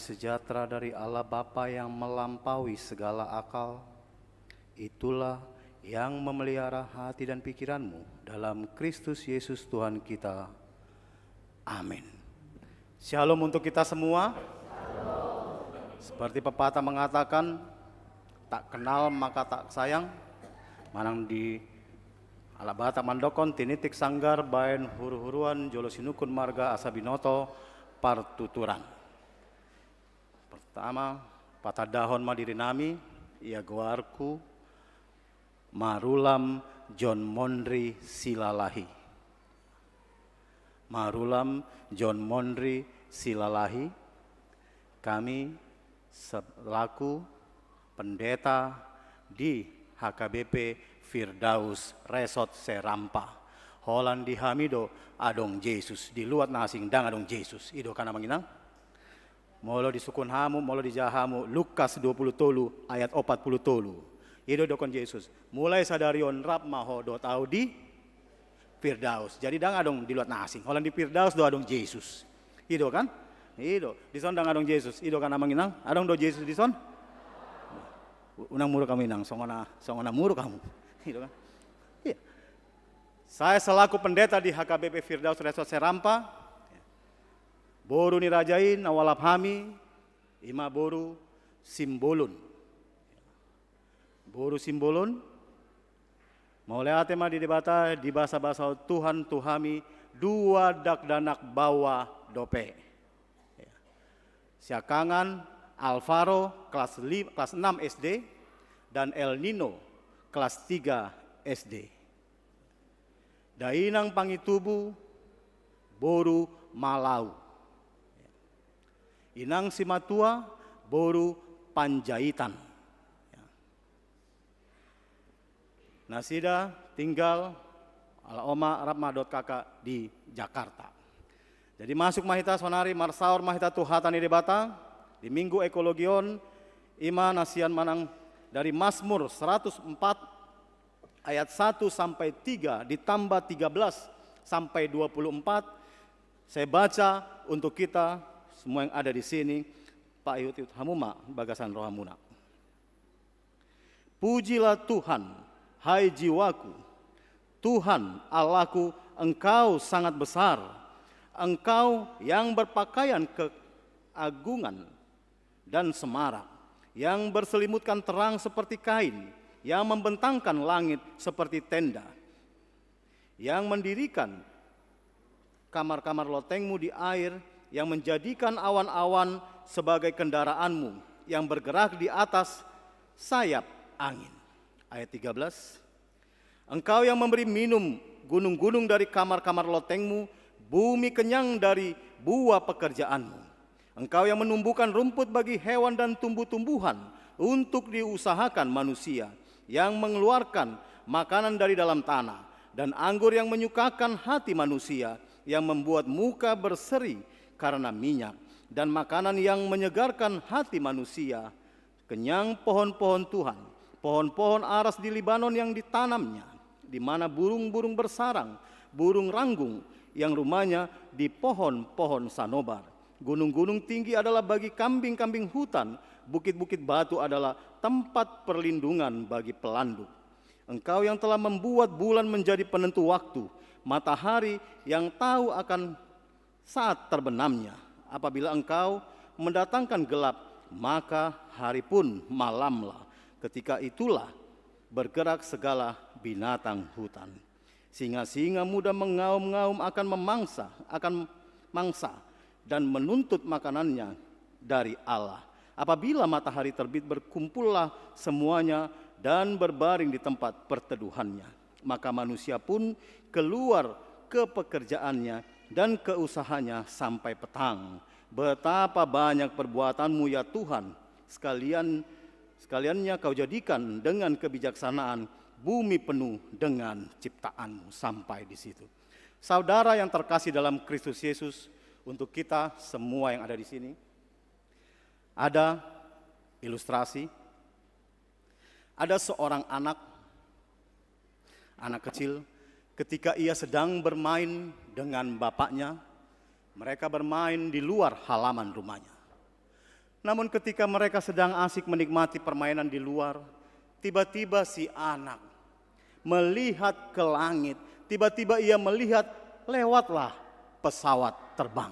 sejahtera dari Allah Bapa yang melampaui segala akal, itulah yang memelihara hati dan pikiranmu dalam Kristus Yesus Tuhan kita. Amin. Shalom untuk kita semua. Seperti pepatah mengatakan, tak kenal maka tak sayang. Manang di alabata mandokon tinitik sanggar baen huru-huruan jolo sinukun marga asabinoto partuturan. Pertama, patah dahon madiri nami, ia goarku, Marulam John Mondri Silalahi. Marulam John Mondri Silalahi, kami selaku pendeta di HKBP Firdaus Resort Serampa. Holan di Hamido adong Yesus, di luat nasing dang adong Yesus. Ido kana manginang. Molo di sukun hamu, molo di jahamu, Lukas 20 tolu ayat 40 tolu. Ido dokon Yesus. Mulai sadarion rap maho do tau di Firdaus. Jadi dang adong di luat nasing. Holan di Firdaus do adong Yesus. Ido kan? Ido. Di son dang adong Yesus. Ido kana manginang. Adong do Yesus di son. Unang muru kamu inang, songona muru kamu. Ido kan? Iya. Saya selaku pendeta di HKBP Firdaus Resort Serampa, boru ni rajain awalap hami, ima boru simbolun. Boru simbolun, mau lihat tema di debata di bahasa-bahasa Tuhan Tuhami dua dak danak bawa dope. Siakangan Alvaro kelas 6 SD dan El Nino kelas 3 SD. Dainang pangitubu boru Malau. Inang Simatua boru Panjaitan. Nasida tinggal ala oma Rapmadot kakak di Jakarta. Jadi masuk mahita sonari marsaur mahita tuhatan di debata di minggu ekologion ima nasian manang dari Mazmur 104 ayat 1 sampai 3 ditambah 13 sampai 24. Saya baca untuk kita semua yang ada di sini. Pak Yut Hamuma bagasan rohamuna. Pujilah Tuhan, hai jiwaku, Tuhan Allahku, Engkau sangat besar. Engkau yang berpakaian keagungan dan semarak, yang berselimutkan terang seperti kain, yang membentangkan langit seperti tenda, yang mendirikan kamar-kamar lotengmu di air, yang menjadikan awan-awan sebagai kendaraanmu, yang bergerak di atas sayap angin. Ayat 13, Engkau yang memberi minum gunung-gunung dari kamar-kamar lotengmu, bumi kenyang dari buah pekerjaanmu. Engkau yang menumbuhkan rumput bagi hewan dan tumbuh-tumbuhan untuk diusahakan manusia, yang mengeluarkan makanan dari dalam tanah, dan anggur yang menyukakan hati manusia, yang membuat muka berseri karena minyak, dan makanan yang menyegarkan hati manusia. Kenyang pohon-pohon Tuhan, pohon-pohon aras di Libanon yang ditanamnya, di mana burung-burung bersarang, burung ranggung yang rumahnya di pohon-pohon sanobar. Gunung-gunung tinggi adalah bagi kambing-kambing hutan, bukit-bukit batu adalah tempat perlindungan bagi pelanduk. Engkau yang telah membuat bulan menjadi penentu waktu, matahari yang tahu akan saat terbenamnya. Apabila engkau mendatangkan gelap, maka hari pun malamlah. Ketika itulah bergerak segala binatang hutan. Singa-singa muda mengaum-ngaum akan mangsa dan menuntut makanannya dari Allah. Apabila matahari terbit, berkumpullah semuanya dan berbaring di tempat perteduhannya. Maka manusia pun keluar ke pekerjaannya dan ke usahanya sampai petang. Betapa banyak perbuatanmu ya Tuhan, sekaliannya kau jadikan dengan kebijaksanaan, bumi penuh dengan ciptaanmu. Sampai di situ. Saudara yang terkasih dalam Kristus Yesus, untuk kita semua yang ada di sini, ada ilustrasi, ada seorang anak kecil, ketika ia sedang bermain dengan bapaknya, mereka bermain di luar halaman rumahnya. Namun ketika mereka sedang asik menikmati permainan di luar, tiba-tiba si anak melihat ke langit. Tiba-tiba ia melihat lewatlah pesawat terbang.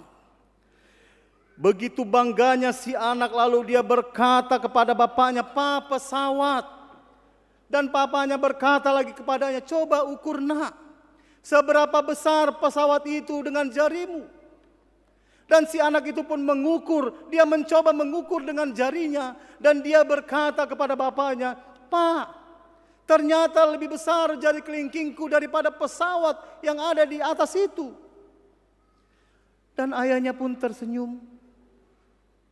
Begitu bangganya si anak, lalu dia berkata kepada bapaknya, "Pa, pesawat." Dan papanya berkata lagi kepadanya, "Coba ukur nak, seberapa besar pesawat itu dengan jarimu." Dan si anak itu pun mengukur, dia mencoba mengukur dengan jarinya. Dan dia berkata kepada bapaknya, "Pa, ternyata lebih besar jari kelingkingku daripada pesawat yang ada di atas itu." Dan ayahnya pun tersenyum.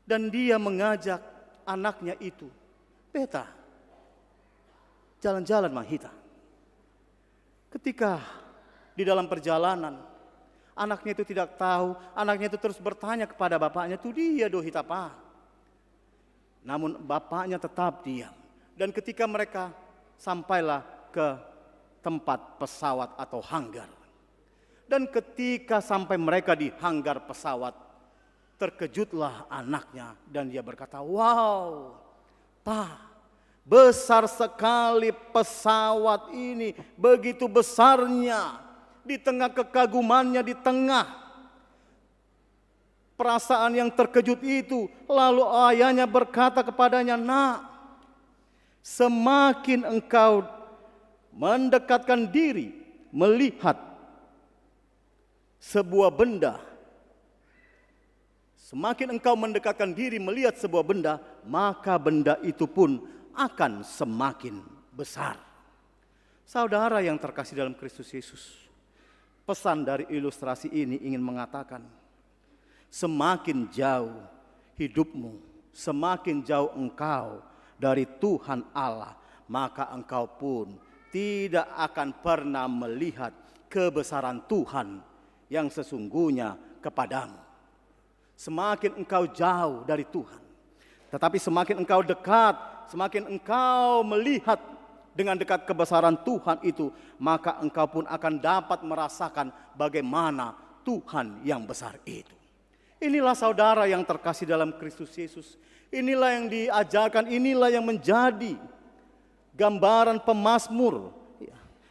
Dan dia mengajak anaknya itu, "Beta, jalan-jalan Mahita." Ketika di dalam perjalanan, anaknya itu tidak tahu, anaknya itu terus bertanya kepada bapaknya, "Itu dia Dohita, Pa." Namun bapaknya tetap diam. Dan ketika mereka sampailah ke tempat pesawat atau hanggar. Dan ketika sampai mereka di hanggar pesawat, terkejutlah anaknya dan dia berkata, "Wow, Pa, besar sekali pesawat ini, begitu besarnya." Di tengah kekagumannya, di tengah perasaan yang terkejut itu, lalu ayahnya berkata kepadanya, "Nak, semakin engkau mendekatkan diri melihat sebuah benda, semakin engkau mendekatkan diri melihat sebuah benda, maka benda itu pun akan semakin besar." Saudara yang terkasih dalam Kristus Yesus, pesan dari ilustrasi ini ingin mengatakan, semakin jauh hidupmu, semakin jauh engkau dari Tuhan Allah, maka engkau pun tidak akan pernah melihat kebesaran Tuhan yang sesungguhnya kepadamu. Semakin engkau jauh dari Tuhan, tetapi semakin engkau dekat, semakin engkau melihat dengan dekat kebesaran Tuhan itu, maka engkau pun akan dapat merasakan bagaimana Tuhan yang besar itu. Inilah saudara yang terkasih dalam Kristus Yesus. Inilah yang diajarkan, inilah yang menjadi gambaran pemazmur.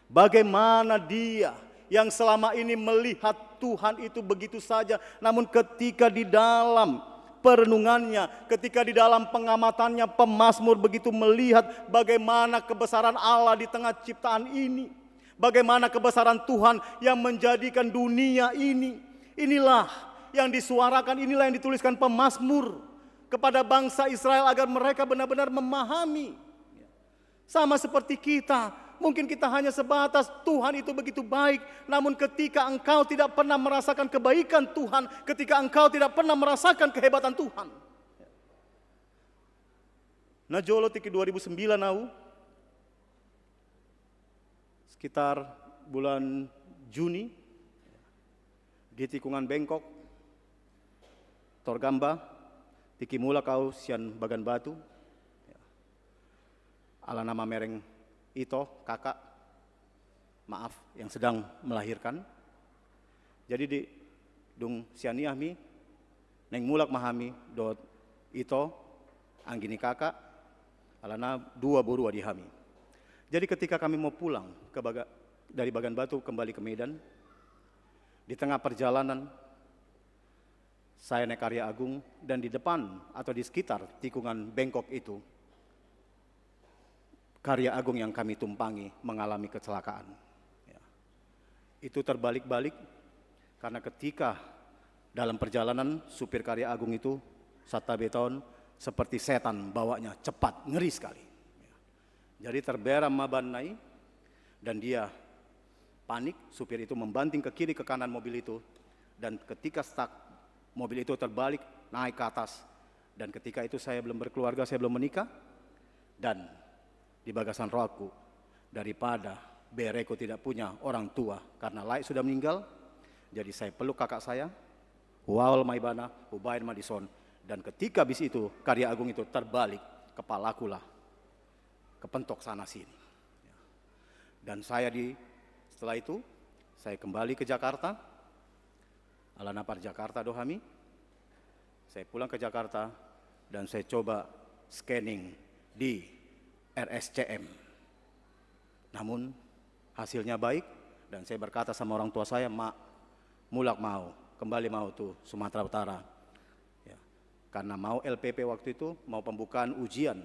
Bagaimana dia yang selama ini melihat Tuhan itu begitu saja, namun ketika di dalam perenungannya, ketika di dalam pengamatannya, pemazmur begitu melihat bagaimana kebesaran Allah di tengah ciptaan ini, bagaimana kebesaran Tuhan yang menjadikan dunia ini. Inilah yang disuarakan, inilah yang dituliskan pemazmur kepada bangsa Israel agar mereka benar-benar memahami. Sama seperti kita, mungkin kita hanya sebatas Tuhan itu begitu baik, namun ketika engkau tidak pernah merasakan kebaikan Tuhan, ketika engkau tidak pernah merasakan kehebatan Tuhan. Nah, jolo tiki 2009 au, sekitar bulan Juni, di tikungan Bengkok, Torgamba, tiki mula kau sian Bagan Batu, ala nama mereng Ito, kakak, maaf, yang sedang melahirkan. Jadi di dung sianiah mi, neng mulak mahami dot Ito, anggini kakak, alana dua borua dihami. Jadi ketika kami mau pulang dari Bagan Batu kembali ke Medan, di tengah perjalanan saya naik Karya Agung, dan di depan atau di sekitar tikungan Bengkok itu, Karya Agung yang kami tumpangi mengalami kecelakaan. Itu terbalik-balik karena ketika dalam perjalanan supir Karya Agung itu Satta Beton seperti setan bawanya cepat, ngeri sekali. Jadi terberam mabanai dan dia panik, supir itu membanting ke kiri ke kanan mobil itu, dan ketika stuck mobil itu terbalik naik ke atas, dan ketika itu saya belum berkeluarga, saya belum menikah, dan di bagasan rohku, daripada bereko tidak punya orang tua karena Lai sudah meninggal, jadi saya peluk kakak saya, Huawal Maibana, Hubain Madison, dan ketika bis itu Karya Agung itu terbalik, kepalaku lah kepentok sana sini. Dan saya setelah itu saya kembali ke Jakarta, Alanapar Jakarta Dohami, saya pulang ke Jakarta, dan saya coba scanning di RSCM. Namun hasilnya baik dan saya berkata sama orang tua saya, "Mak, mulak mau, kembali mau tuh Sumatera Utara." Ya, karena mau LPP waktu itu, mau pembukaan ujian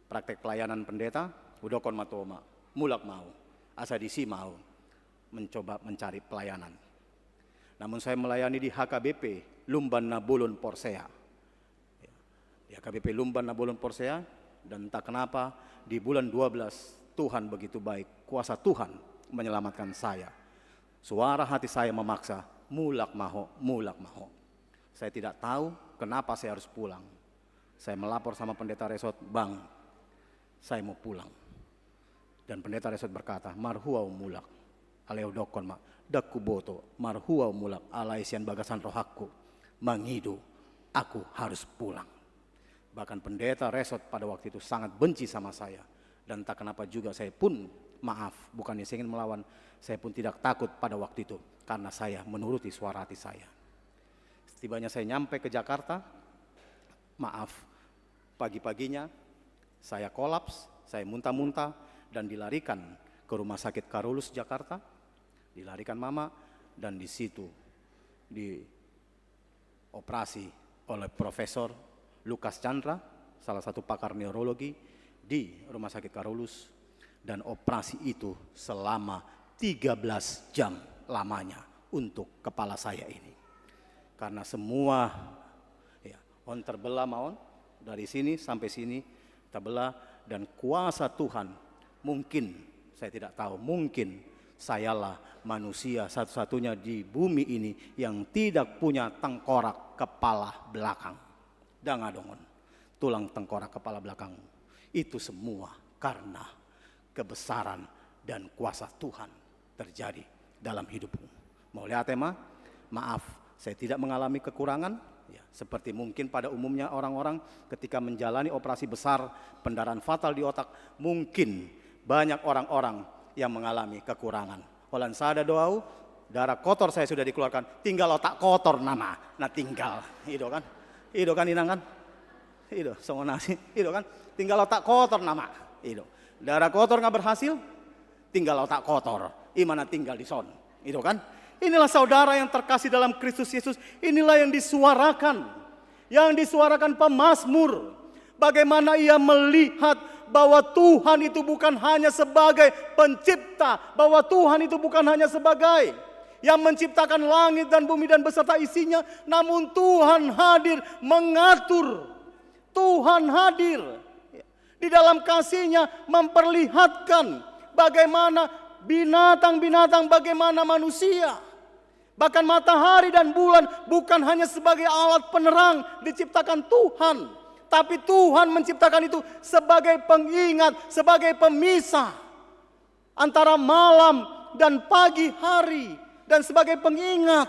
praktek pelayanan pendeta, udokon matoma, mulak mau, asadisi mau mencoba mencari pelayanan. Namun saya melayani di HKBP Lumban Nabulun Porsea. Di HKBP Lumban Nabulun Porsea, dan entah kenapa di bulan 12 Tuhan begitu baik, kuasa Tuhan menyelamatkan saya. Suara hati saya memaksa, mulak maho, mulak maho. Saya tidak tahu kenapa saya harus pulang. Saya melapor sama pendeta resort, "Bang, saya mau pulang." Dan pendeta resort berkata, "Marhuau mulak, aleo dokon mak, dakuboto, marhuau mulak, alaisian bagasan rohaku, mangidu, aku harus pulang." Bahkan pendeta resort pada waktu itu sangat benci sama saya. Dan tak kenapa juga saya pun maaf, bukannya saya ingin melawan, saya pun tidak takut pada waktu itu. Karena saya menuruti suara hati saya. Setibanya saya nyampe ke Jakarta, maaf, pagi-paginya saya kolaps, saya muntah-muntah dan dilarikan ke Rumah Sakit Karolus Jakarta. Dilarikan mama dan di situ dioperasi oleh Profesor Lukas Chandra, salah satu pakar neurologi di Rumah Sakit Karolus, dan operasi itu selama 13 jam lamanya untuk kepala saya ini. Karena semua on terbelah maon dari sini sampai sini terbelah, dan kuasa Tuhan mungkin saya tidak tahu, mungkin sayalah manusia satu-satunya di bumi ini yang tidak punya tengkorak kepala belakang. Dangadongon, tulang tengkorak kepala belakang. Itu semua karena kebesaran dan kuasa Tuhan terjadi dalam hidupmu. Mau lihat tema? Maaf, saya tidak mengalami kekurangan. Ya, seperti mungkin pada umumnya orang-orang ketika menjalani operasi besar, pendarahan fatal di otak, mungkin banyak orang-orang yang mengalami kekurangan. Olan sada doau, darah kotor saya sudah dikeluarkan, tinggal otak kotor nama. Nah tinggal, itu kan inang kan? Itu sama nasi, itu kan? Tinggal otak kotor nama. Itu. Darah kotor nggak berhasil, tinggal otak kotor. Imana tinggal di son, itu kan? Inilah saudara yang terkasih dalam Kristus Yesus. Inilah yang disuarakan pemazmur. Bagaimana ia melihat bahwa Tuhan itu bukan hanya sebagai pencipta, bahwa Tuhan itu bukan hanya sebagai yang menciptakan langit dan bumi dan beserta isinya, namun Tuhan hadir mengatur. Tuhan hadir di dalam kasih-Nya memperlihatkan bagaimana binatang-binatang, bagaimana manusia. Bahkan matahari dan bulan bukan hanya sebagai alat penerang diciptakan Tuhan, tapi Tuhan menciptakan itu sebagai pengingat, sebagai pemisah antara malam dan pagi hari, dan sebagai pengingat.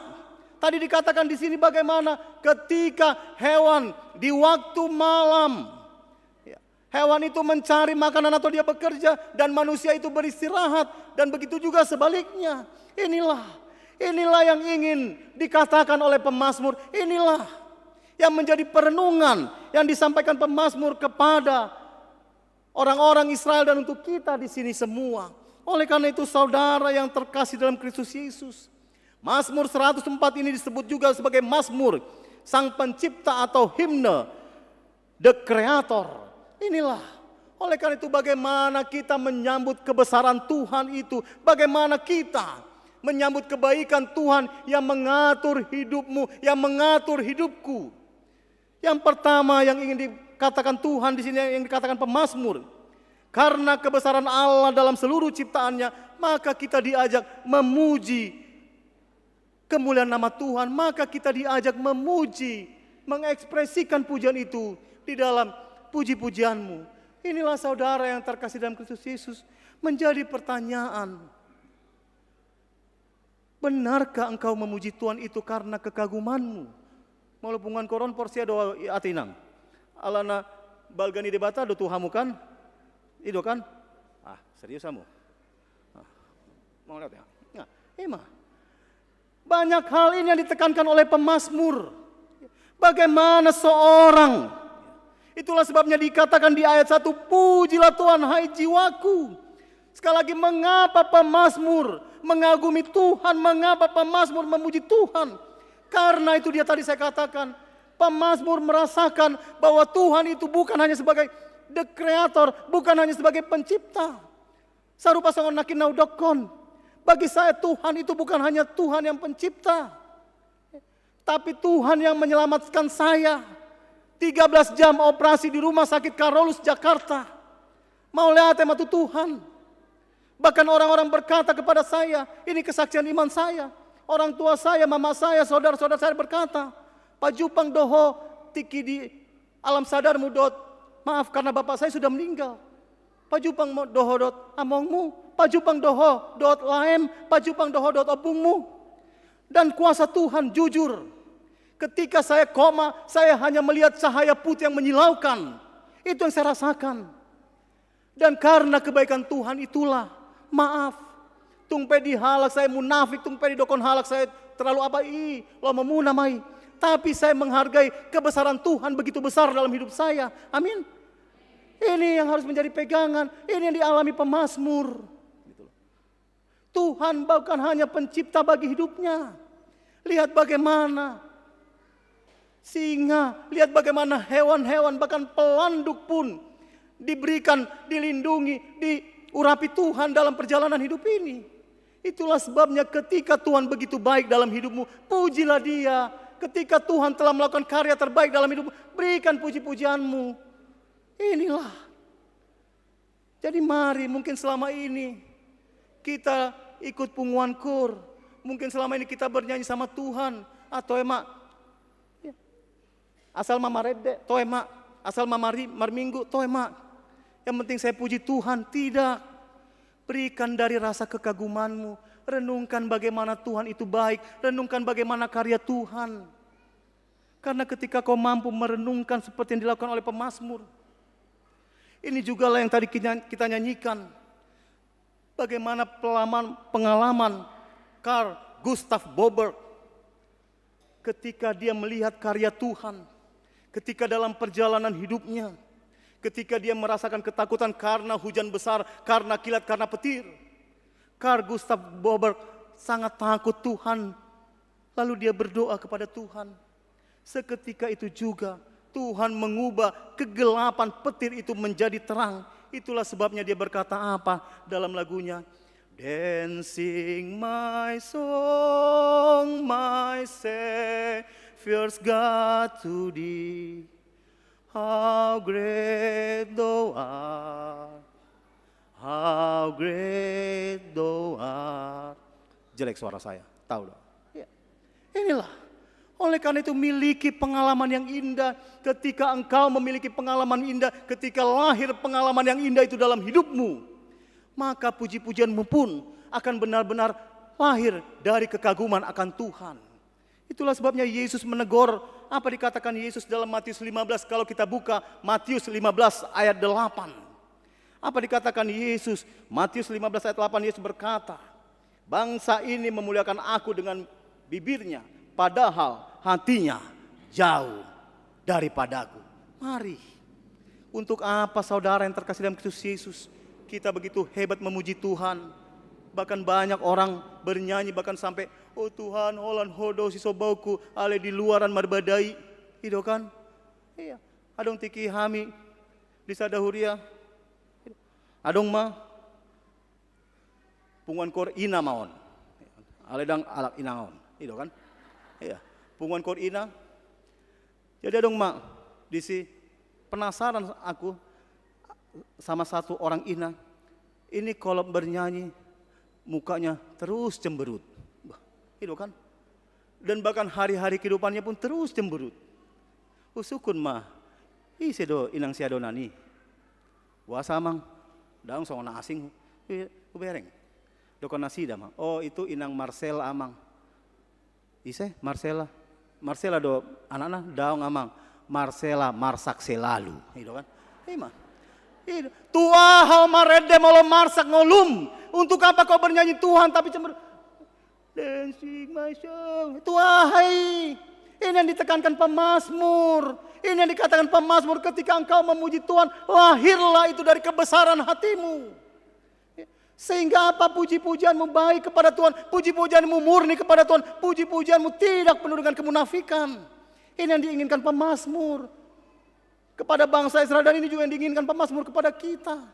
Tadi dikatakan di sini bagaimana ketika hewan di waktu malam, hewan itu mencari makanan atau dia bekerja, dan manusia itu beristirahat, dan begitu juga sebaliknya. Inilah yang ingin dikatakan oleh pemazmur. Inilah yang menjadi perenungan yang disampaikan pemazmur kepada orang-orang Israel dan untuk kita di sini semua. Oleh karena itu saudara yang terkasih dalam Kristus Yesus, Mazmur 104 ini disebut juga sebagai Mazmur Sang Pencipta atau himne The Creator. Inilah, oleh karena itu bagaimana kita menyambut kebesaran Tuhan itu, bagaimana kita menyambut kebaikan Tuhan yang mengatur hidupmu, yang mengatur hidupku. Yang pertama yang ingin dikatakan Tuhan di sini, yang dikatakan pemazmur, karena kebesaran Allah dalam seluruh ciptaannya, maka kita diajak memuji kemuliaan nama Tuhan, maka kita diajak memuji, mengekspresikan pujian itu di dalam puji-pujianmu. Inilah saudara yang terkasih dalam Kristus Yesus, menjadi pertanyaan. Benarkah engkau memuji Tuhan itu karena kekagumanmu? Melepungan koron porsia doa atinang. Alana balgani debata do Tuhamu kan? Itu kan? Serius kamu? Mau lihat ya? Nah, emang. Banyak hal ini yang ditekankan oleh pemazmur. Bagaimana seorang Itulah sebabnya dikatakan di ayat 1, pujilah Tuhan hai jiwaku. Sekali lagi, mengapa pemazmur mengagumi Tuhan, mengapa pemazmur memuji Tuhan? Karena itu dia tadi saya katakan, pemazmur merasakan bahwa Tuhan itu bukan hanya sebagai the creator, bukan hanya sebagai pencipta. Sarupa sangon nakin naudokon. Bagi saya Tuhan itu bukan hanya Tuhan yang pencipta, tapi Tuhan yang menyelamatkan saya. 13 jam operasi di Rumah Sakit Karolus Jakarta. Mau lihat emang itu Tuhan. Bahkan orang-orang berkata kepada saya, ini kesaksian iman saya. Orang tua saya, mama saya, saudara-saudara saya berkata, Pak Jupang doho tiki di alam sadarmu dot. Maaf karena bapak saya sudah meninggal. Pak Jupang doho dot amongmu. Pak Jupang doho dot laem. Pak Jupang doho dot obungmu. Dan kuasa Tuhan jujur. Ketika saya koma, saya hanya melihat cahaya putih yang menyilaukan. Itu yang saya rasakan. Dan karena kebaikan Tuhan itulah, maaf, tungpe di halak saya munafik, tungpe di dokon halak saya terlalu abai, lo memuna mai. Tapi saya menghargai kebesaran Tuhan begitu besar dalam hidup saya. Amin. Ini yang harus menjadi pegangan. Ini yang dialami pemazmur. Tuhan bukan hanya pencipta bagi hidupnya. Lihat bagaimana singa, lihat bagaimana hewan-hewan, bahkan pelanduk pun diberikan, dilindungi, diurapi Tuhan dalam perjalanan hidup ini. Itulah sebabnya ketika Tuhan begitu baik dalam hidupmu, pujilah Dia. Ketika Tuhan telah melakukan karya terbaik dalam hidupmu, berikan puji-pujianmu. Inilah. Jadi mari, mungkin selama ini kita ikut punguan kur, mungkin selama ini kita bernyanyi sama Tuhan, atau emak asal mama rede, toh emak asal mama marminggu, toh emak. Yang penting saya puji Tuhan. Tidak. Berikan dari rasa kekagumanmu. Renungkan bagaimana Tuhan itu baik. Renungkan bagaimana karya Tuhan. Karena ketika kau mampu merenungkan seperti yang dilakukan oleh pemazmur. Ini juga lah yang tadi kita nyanyikan. Bagaimana pengalaman Carl Gustav Boberg. Ketika dia melihat karya Tuhan. Ketika dalam perjalanan hidupnya. Ketika dia merasakan ketakutan karena hujan besar, karena kilat, karena petir. Carl Gustav Boberg sangat takut Tuhan. Lalu dia berdoa kepada Tuhan. Seketika itu juga Tuhan mengubah kegelapan petir itu menjadi terang. Itulah sebabnya dia berkata apa dalam lagunya? Dancing my song, my Savior's God to thee. How great thou art, how great thou art. Jelek suara saya, tahu dong. Ya. Inilah. Oleh karena itu miliki pengalaman yang indah. Ketika engkau memiliki pengalaman indah, ketika lahir pengalaman yang indah itu dalam hidupmu, maka puji-pujianmu pun akan benar-benar lahir dari kekaguman akan Tuhan. Itulah sebabnya Yesus menegur, apa dikatakan Yesus dalam Matius 15, kalau kita buka Matius 15 ayat 8. Apa dikatakan Yesus? Matius 15 ayat 8, Yesus berkata, bangsa ini memuliakan aku dengan bibirnya, padahal hatinya jauh daripadaku. Mari, untuk apa saudara yang terkasih dalam Kristus Yesus, kita begitu hebat memuji Tuhan. Bahkan banyak orang bernyanyi, bahkan sampai, oh Tuhan, holan hodo si sobauku, ale di luaran marbadai. Itu kan? Iya. Adong tiki hami, di sadahuria. Adong ma, punguan kor ina maon. Ale dang alak inaon. Itu kan? Iya. Punguan kor ina. Jadi adong ma, disi penasaran aku sama satu orang ina. Ini kalau bernyanyi, mukanya terus cemberut. Itu kan? Dan bahkan hari-hari kehidupannya pun terus cemberut. Usukun mah, isi do inang si adonani. Wasa mang, daung songona asing, ubereng. Dokon nasi dah mang. Oh itu inang Marcela amang. Ise Marcela, Marcela do anak-anak daung amang. Marcela marsak selalu. Itu kan? Mah. Tua hau marede malo marsak ngolum. Untuk apa kau bernyanyi Tuhan tapi cemberut? Dancing my song. Tua hai. Ini yang ditekankan pemazmur. Ini yang dikatakan pemazmur, ketika engkau memuji Tuhan, lahirlah itu dari kebesaran hatimu. Sehingga apa? Puji-pujianmu baik kepada Tuhan, puji-pujianmu murni kepada Tuhan, puji-pujianmu tidak penuh dengan kemunafikan. Ini yang diinginkan pemazmur kepada bangsa Israel, dan ini juga yang diinginkan pemazmur kepada kita.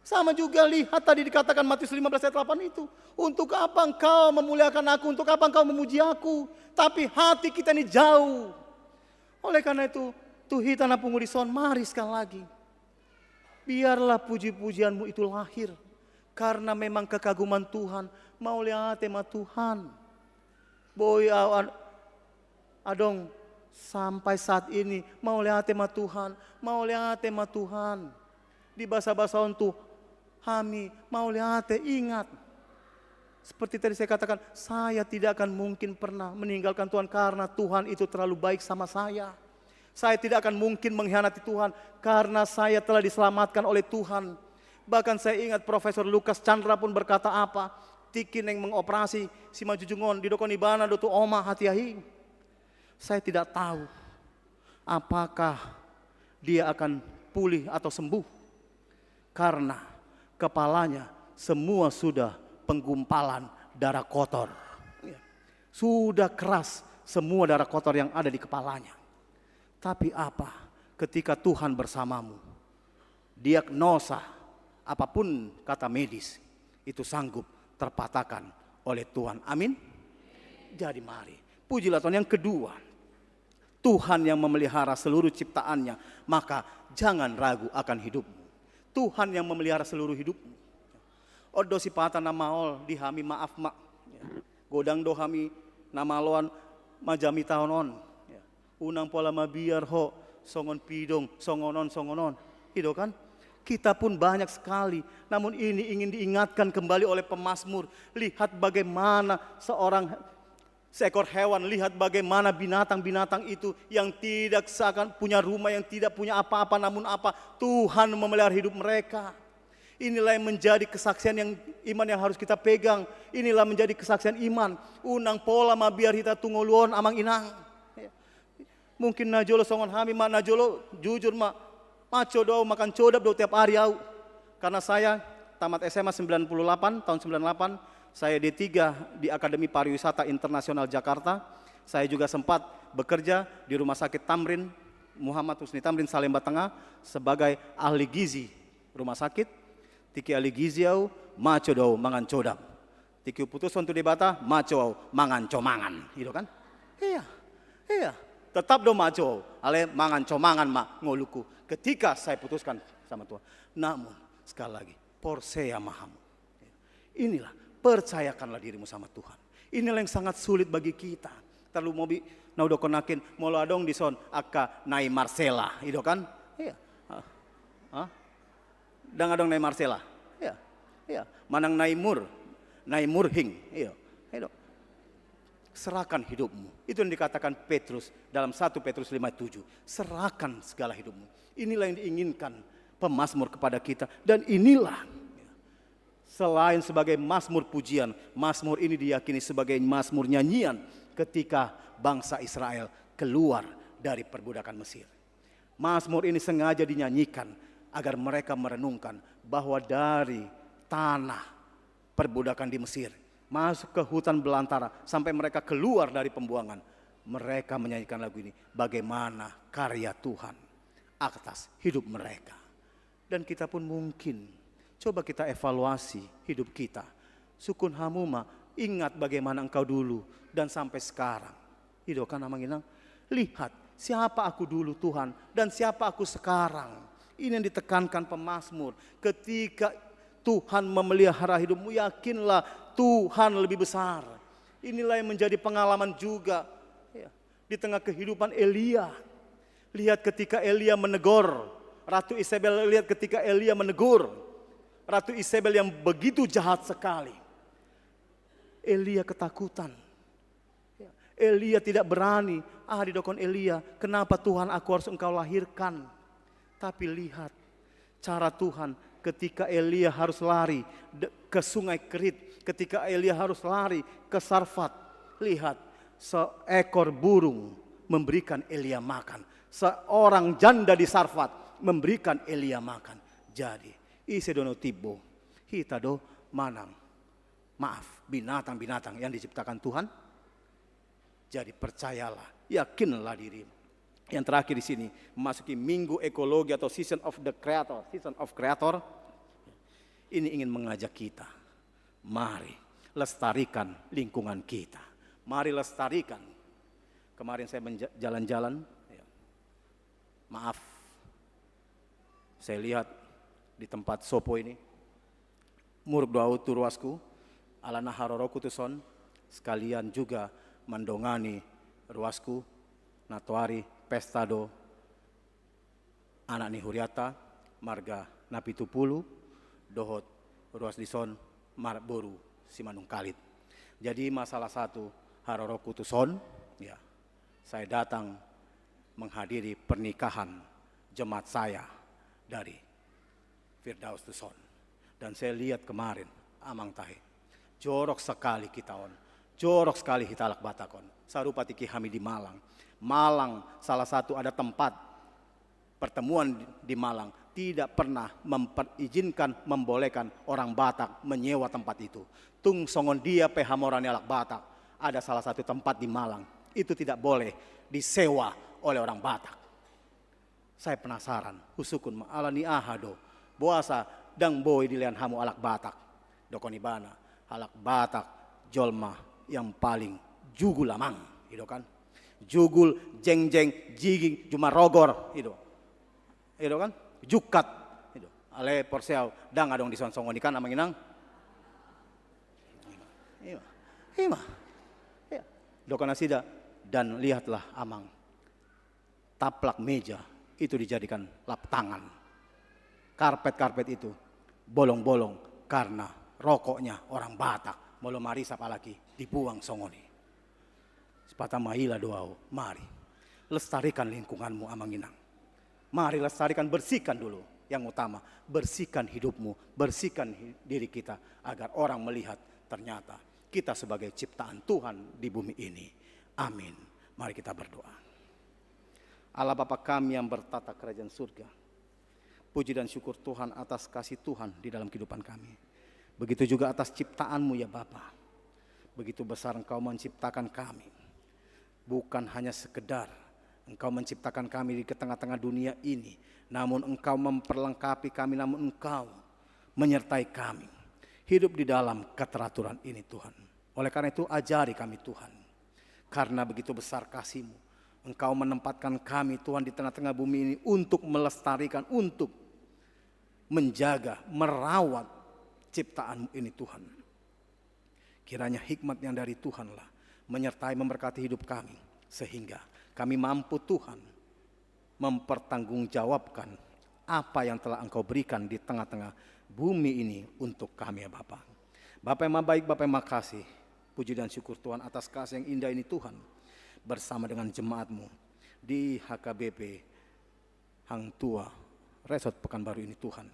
Sama juga lihat tadi dikatakan Matius 15 ayat 8 itu. Untuk apa engkau memuliakan aku, untuk apa engkau memuji aku, tapi hati kita ini jauh. Oleh karena itu, tuhi tanah pungudison, mari sekali lagi. Biarlah puji-pujianmu itu lahir. Karena memang kekaguman Tuhan, mau lihat tema Tuhan. Boy adong sampai saat ini, mau lihat tema Tuhan, mau lihat tema Tuhan. Di bahasa-bahasa untuk kami mau lihat, ingat. Seperti tadi saya katakan, saya tidak akan mungkin pernah meninggalkan Tuhan karena Tuhan itu terlalu baik sama saya. Saya tidak akan mungkin mengkhianati Tuhan karena saya telah diselamatkan oleh Tuhan. Bahkan saya ingat Profesor Lukas Chandra pun berkata apa? Tikin yang mengoperasi si majujungon di dokon ibana dotu oma hati-ahi. Saya tidak tahu apakah dia akan pulih atau sembuh. Karena kepalanya semua sudah penggumpalan darah kotor. Sudah keras semua darah kotor yang ada di kepalanya. Tapi apa ketika Tuhan bersamamu? Diagnosa apapun kata medis itu sanggup terpatahkan oleh Tuhan. Amin. Jadi mari pujilah Tuhan. Yang kedua, Tuhan yang memelihara seluruh ciptaannya, maka jangan ragu akan hidupmu. Tuhan yang memelihara seluruh hidupmu. Odo si pata namaol dihami maaf mak. Godang dohami namaloan majami tahonon. Unang pola mabiar ho songon pidong songonon. Itu kan? Kita pun banyak sekali. Namun ini ingin diingatkan kembali oleh pemazmur. Lihat bagaimana seekor hewan, lihat bagaimana binatang-binatang itu yang tidak seakan punya rumah, yang tidak punya apa-apa, namun apa? Tuhan memelihara hidup mereka. Inilah yang menjadi kesaksian yang iman yang harus kita pegang. Inilah menjadi kesaksian iman. Unang pola mabiar hita tungoluon amang inang. Mungkin najolo songon hami mak najolo jujur mak maco do makan codap do tiap hari au. Karena saya tamat SMA 98 tahun 98. Saya D3 di Akademi Pariwisata Internasional Jakarta. Saya juga sempat bekerja di Rumah Sakit Tamrin, Muhammad Husni Tamrin, Salemba Tengah sebagai ahli gizi rumah sakit. Tiki ahli gizi au maco do mangan codap. Tiki putus untuk debata maco au mangan comangan, gitu kan? Iya. Tetap do maco ale mangan comangan mak ngoluku. Ketika saya putuskan sama Tuhan. Namun sekali lagi, porsea mahamu. Inilah, percayakanlah dirimu sama Tuhan. Inilah yang sangat sulit bagi kita. Terlalu mobi naudo konakin molo adong dison aka nai Marcela, itu kan? Iya. Dang adong nai Marcela. Iya. Manang nai murhing. Iya. Serahkan hidupmu. Itu yang dikatakan Petrus dalam 1 Petrus 5:7. Serahkan segala hidupmu. Inilah yang diinginkan pemazmur kepada kita. Dan inilah selain sebagai mazmur pujian, mazmur ini diyakini sebagai mazmur nyanyian ketika bangsa Israel keluar dari perbudakan Mesir. Mazmur ini sengaja dinyanyikan agar mereka merenungkan bahwa dari tanah perbudakan di Mesir masuk ke hutan belantara sampai mereka keluar dari pembuangan, mereka menyanyikan lagu ini, bagaimana karya Tuhan atas hidup mereka. Dan kita pun mungkin coba kita evaluasi hidup kita. Sukun hamuma, ingat bagaimana engkau dulu dan sampai sekarang. Itu kan namang inang. Lihat siapa aku dulu Tuhan dan siapa aku sekarang. Ini yang ditekankan pemazmur. Ketika Tuhan memelihara hidupmu, yakinlah Tuhan lebih besar. Inilah yang menjadi pengalaman juga di tengah kehidupan Elia. Lihat ketika Elia menegur Ratu Isabel, lihat ketika Elia menegur Ratu Isabel yang begitu jahat sekali. Elia ketakutan. Elia tidak berani. Di dokon Elia, kenapa Tuhan aku harus engkau lahirkan? Tapi lihat cara Tuhan ketika Elia harus lari ke sungai Kerit, ketika Elia harus lari ke Sarfat. Lihat seekor burung memberikan Elia makan. Seorang janda di Sarfat memberikan Elia makan. Jadi, isedono tibo, hitado manang. Maaf, binatang-binatang yang diciptakan Tuhan. Jadi percayalah, yakinlah dirimu. Yang terakhir di sini, memasuki minggu ekologi atau season of the creator. Season of creator, ini ingin mengajak kita. Mari lestarikan lingkungan kita. Mari lestarikan. Kemarin saya jalan-jalan, maaf, saya lihat di tempat sopo ini, muruk doa turwasku, alana haroroku tuson, sekalian juga mendongani ruasku, natuari pestado, anak ni huriata, marga napi tupulu, dohot ruas dison, marboru simanung kalit. Jadi masalah satu, haroroku tuson, ya, saya datang menghadiri pernikahan jemaat saya dari Firdaus Tuson. Dan saya lihat kemarin, amang tahe, jorok sekali kita on, jorok sekali hitalak batakon. Sarupati Ki Hamid di Malang. Malang salah satu ada tempat pertemuan di Malang tidak pernah membolehkan orang Batak menyewa tempat itu. Tung songon dia pehamorani alak Batak. Ada salah satu tempat di Malang itu tidak boleh disewa oleh orang Batak. Saya penasaran, husukun ma'alani ahado, boasa dang boy dilian hamu alak Batak. Dokonibana, alak Batak jolma yang paling jugul lamang, gitu kan? Jugul, jeng-jeng, jiging, cuma rogor, itu kan? Jukat, itu. Ale porseau, dang adong disonsongon ikan amang inang. Ima. Ya. Dokana sida dan lihatlah amang. Taplak meja itu dijadikan lap tangan. Karpet-karpet itu bolong-bolong karena rokoknya orang Batak. Molo marisap alaki dibuang songoni. Sepatah mahila doao, mari lestarikan lingkunganmu amang inang. Mari lestarikan, bersihkan dulu yang utama. Bersihkan hidupmu, bersihkan diri kita agar orang melihat ternyata kita sebagai ciptaan Tuhan di bumi ini. Amin. Mari kita berdoa. Allah Bapa kami yang bertata kerajaan surga. Puji dan syukur Tuhan atas kasih Tuhan di dalam kehidupan kami. Begitu juga atas ciptaanmu ya Bapa. Begitu besar Engkau menciptakan kami. Bukan hanya sekedar Engkau menciptakan kami di tengah-tengah dunia ini. Namun Engkau memperlengkapi kami, namun Engkau menyertai kami. Hidup di dalam keteraturan ini Tuhan. Oleh karena itu ajari kami Tuhan. Karena begitu besar kasih-Mu. Engkau menempatkan kami Tuhan di tengah-tengah bumi ini untuk melestarikan, untuk menjaga, merawat ciptaan-Mu ini Tuhan. Kiranya hikmat yang dari Tuhanlah menyertai memberkati hidup kami. Sehingga kami mampu Tuhan mempertanggungjawabkan apa yang telah Engkau berikan di tengah-tengah bumi ini untuk kami ya Bapa. Bapa yang maha baik, Bapa yang maha kasih. Puji dan syukur Tuhan atas kasih yang indah ini Tuhan. Bersama dengan jemaat-Mu di HKBP Hang Tua Resort Pekanbaru ini Tuhan.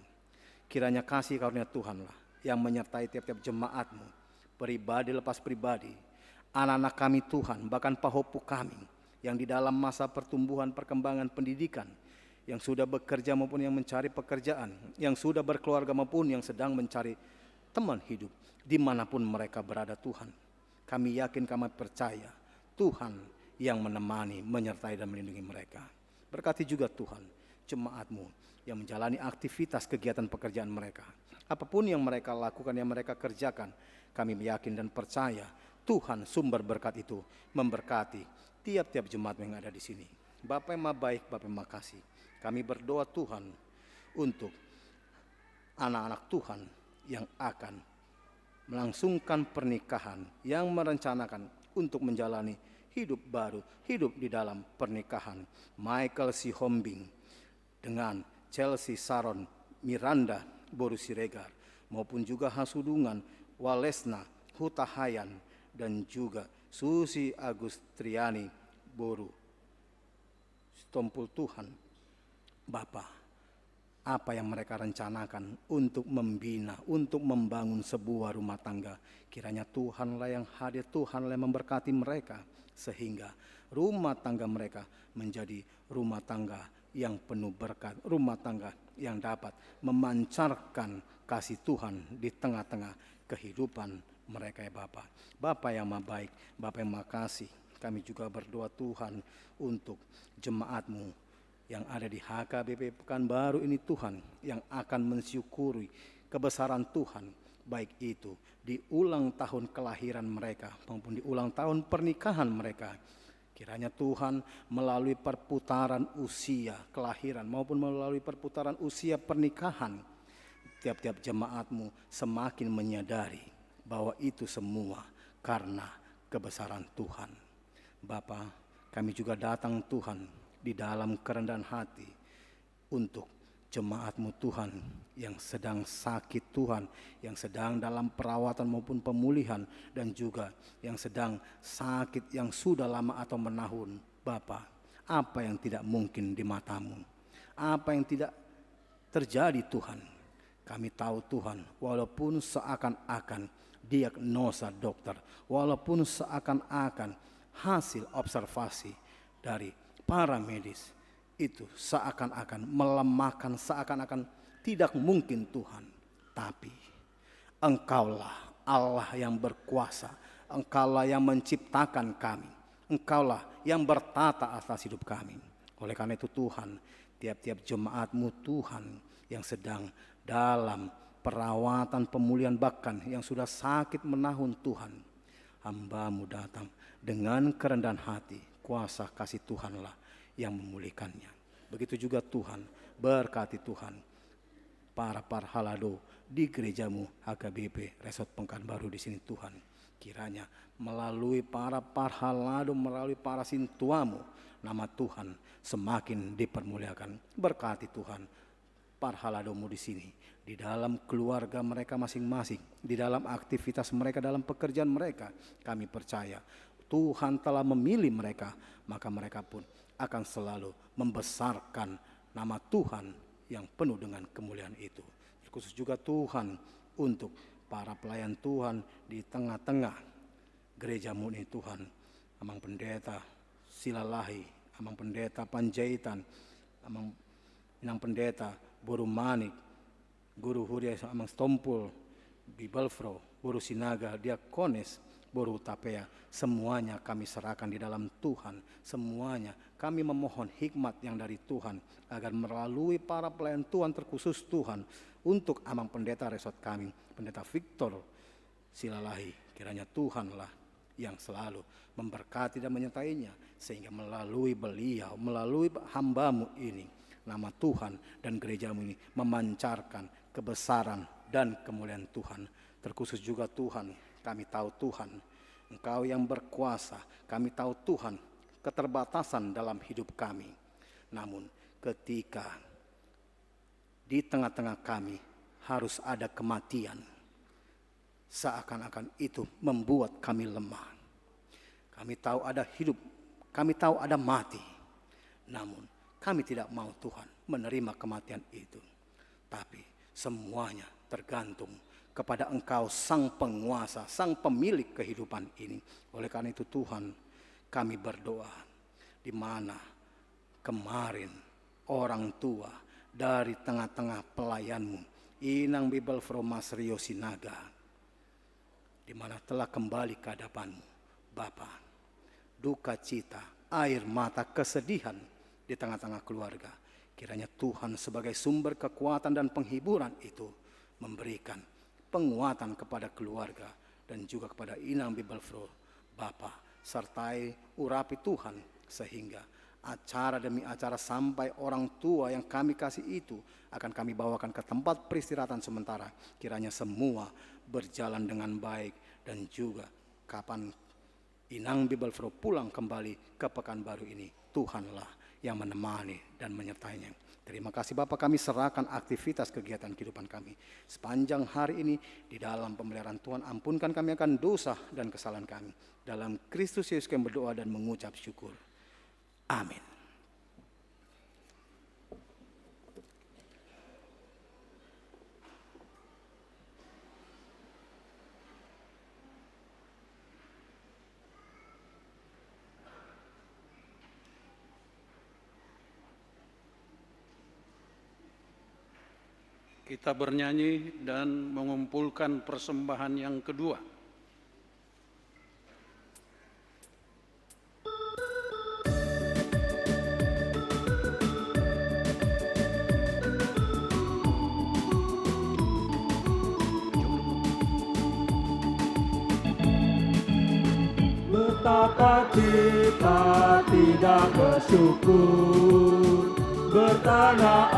Kiranya kasih karunia Tuhanlah yang menyertai tiap-tiap jemaat-Mu. Pribadi lepas pribadi. Anak-anak kami Tuhan, bahkan pahopu kami yang di dalam masa pertumbuhan, perkembangan, pendidikan, yang sudah bekerja maupun yang mencari pekerjaan, yang sudah berkeluarga maupun yang sedang mencari teman hidup, dimanapun mereka berada Tuhan. Kami yakin, kami percaya Tuhan yang menemani, menyertai dan melindungi mereka. Berkati juga Tuhan jemaat-Mu yang menjalani aktivitas kegiatan pekerjaan mereka. Apapun yang mereka lakukan, yang mereka kerjakan, kami yakin dan percaya Tuhan sumber berkat itu memberkati tiap-tiap jemaat yang ada di sini. Bapa yang maha baik, Bapa yang maha kasih. Kami berdoa Tuhan untuk anak-anak Tuhan yang akan melangsungkan pernikahan, yang merencanakan untuk menjalani hidup baru, hidup di dalam pernikahan. Michael Sihombing dengan Chelsea Sharon Miranda Boru Siregar, maupun juga Hasudungan Walesna Hutahayan, dan juga Susi Agustriani Boru. Stompul Tuhan Bapa, apa yang mereka rencanakan untuk membina, untuk membangun sebuah rumah tangga. Kiranya Tuhanlah yang hadir, Tuhanlah yang memberkati mereka, sehingga rumah tangga mereka menjadi rumah tangga yang penuh berkat, rumah tangga yang dapat memancarkan kasih Tuhan di tengah-tengah kehidupan mereka ya Bapa. Bapa yang maha baik, Bapa yang maha kasih, kami juga berdoa Tuhan untuk jemaat-Mu yang ada di HKBP Pekanbaru ini Tuhan, yang akan mensyukuri kebesaran Tuhan, baik itu di ulang tahun kelahiran mereka maupun di ulang tahun pernikahan mereka. Kiranya Tuhan melalui perputaran usia kelahiran maupun melalui perputaran usia pernikahan, tiap-tiap jemaat-Mu semakin menyadari bahwa itu semua karena kebesaran Tuhan. Bapa, kami juga datang Tuhan di dalam kerendahan hati untuk jemaat-Mu Tuhan yang sedang sakit Tuhan, yang sedang dalam perawatan maupun pemulihan, dan juga yang sedang sakit yang sudah lama atau menahun. Bapa, apa yang tidak mungkin di mata-Mu? Apa yang tidak terjadi Tuhan? Kami tahu Tuhan, walaupun seakan-akan diagnosa dokter, walaupun seakan-akan hasil observasi dari para medis itu seakan-akan melemahkan, seakan-akan tidak mungkin Tuhan. Tapi Engkaulah Allah yang berkuasa, Engkaulah yang menciptakan kami, Engkaulah yang bertata atas hidup kami. Oleh karena itu Tuhan, tiap-tiap jemaat-Mu Tuhan yang sedang dalam perawatan pemulihan, bahkan yang sudah sakit menahun Tuhan, hamba-Mu datang dengan kerendahan hati, kuasa kasih Tuhanlah yang memulihkannya. Begitu juga Tuhan, berkati Tuhan para parhalado di gereja-Mu HKBP Resort Pekanbaru di sini Tuhan. Kiranya melalui para parhalado, melalui para sintua-Mu, nama Tuhan semakin dipermuliakan. Berkati Tuhan parhalado-Mu di sini, di dalam keluarga mereka masing-masing, di dalam aktivitas mereka, dalam pekerjaan mereka. Kami percaya Tuhan telah memilih mereka, maka mereka pun akan selalu membesarkan nama Tuhan yang penuh dengan kemuliaan itu. Khusus juga Tuhan untuk para pelayan Tuhan di tengah-tengah gereja-Mu ini Tuhan. Amang Pendeta Silalahi, Amang Pendeta Panjaitan, Amang Pendeta Boru Manik, Guru Huria Amang Stompul, Bibalfro, Boru Sinaga, Diakones, Boru Tapea, semuanya kami serahkan di dalam Tuhan. Semuanya kami memohon hikmat yang dari Tuhan, agar melalui para pelayan Tuhan terkhusus Tuhan, untuk Amang Pendeta Resort kami, Pendeta Victor Silalahi, kiranya Tuhanlah yang selalu memberkati dan menyertainya, sehingga melalui beliau, melalui hamba-Mu ini, nama Tuhan dan gereja-Mu ini memancarkan kebesaran dan kemuliaan Tuhan. Terkhusus juga Tuhan, kami tahu Tuhan, Engkau yang berkuasa. Kami tahu Tuhan, keterbatasan dalam hidup kami. Namun ketika di tengah-tengah kami harus ada kematian, seakan-akan itu membuat kami lemah. Kami tahu ada hidup, kami tahu ada mati. Namun kami tidak mau Tuhan menerima kematian itu. Tapi semuanya tergantung kepada Engkau, Sang Penguasa, Sang Pemilik kehidupan ini. Oleh karena itu Tuhan, kami berdoa, di mana kemarin orang tua dari tengah-tengah pelayan-Mu, Inang Bibalfro Mas Rio Sinaga, di mana telah kembali ke hadapan-Mu, Bapa, duka cita, air mata, kesedihan di tengah-tengah keluarga. Kiranya Tuhan sebagai sumber kekuatan dan penghiburan itu memberikan penguatan kepada keluarga dan juga kepada Inang Bibalfro, Bapa, sertai urapi Tuhan, sehingga acara demi acara sampai orang tua yang kami kasih itu akan kami bawakan ke tempat peristirahatan sementara. Kiranya semua berjalan dengan baik, dan juga kapan Inang Bibalfro pulang kembali ke Pekanbaru ini, Tuhanlah yang menemani dan menyertainya. Terima kasih Bapak, kami serahkan aktivitas kegiatan kehidupan kami sepanjang hari ini di dalam pemeliharaan Tuhan. Ampunkan kami akan dosa dan kesalahan kami. Dalam Kristus Yesus kami berdoa dan mengucap syukur. Amin. Kita bernyanyi dan mengumpulkan persembahan yang kedua. Betapa kita tidak bersyukur, bertanah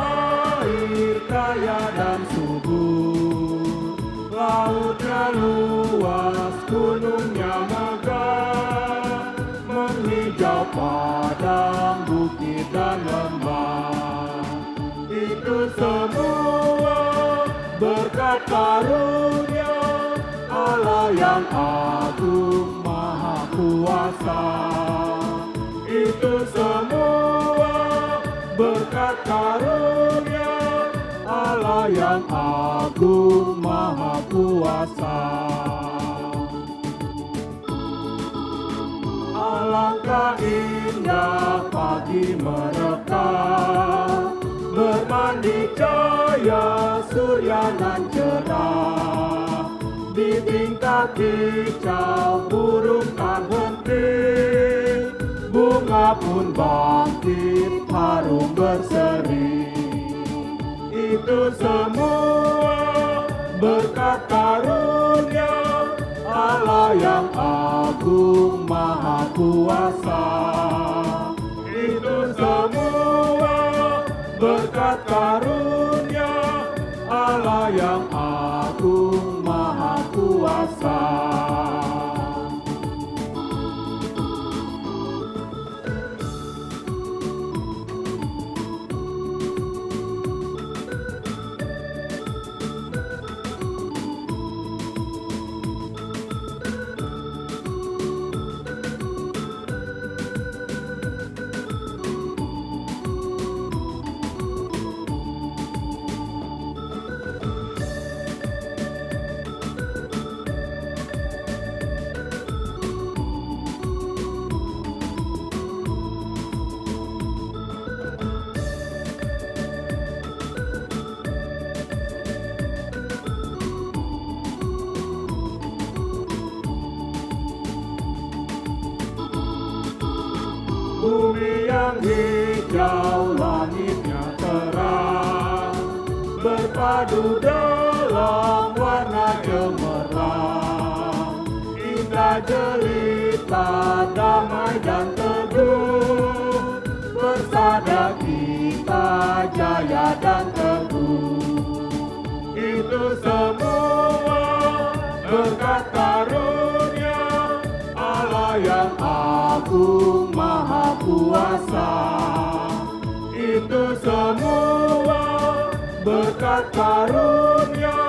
air kaya dan subur, lautnya luas, gunungnya megah, menghijau padang, bukit dan lembah. Itu semua berkat karunia Allah yang agung maha kuasa. Itu semua berkat karunia Allah yang agung maha kuasa. Alangkah indah pagi mereka, bermandi cahaya surya nan cerah, di tingkat kicau burung tak henti, bunga pun bangkit harum berseri. Itu semua berkat karunia Allah yang agung maha kuasa. Itu semua berkat karunia Allah yang agung maha kuasa. Bumi yang hijau, langitnya terang, berpadu dalam warna cemerlang. Indah jelita, damai dan teduh, bersada kita jaya dan teguh. Itu semua berkat karunia Allah yang agung maha kuasa. Itu semua berkat karunia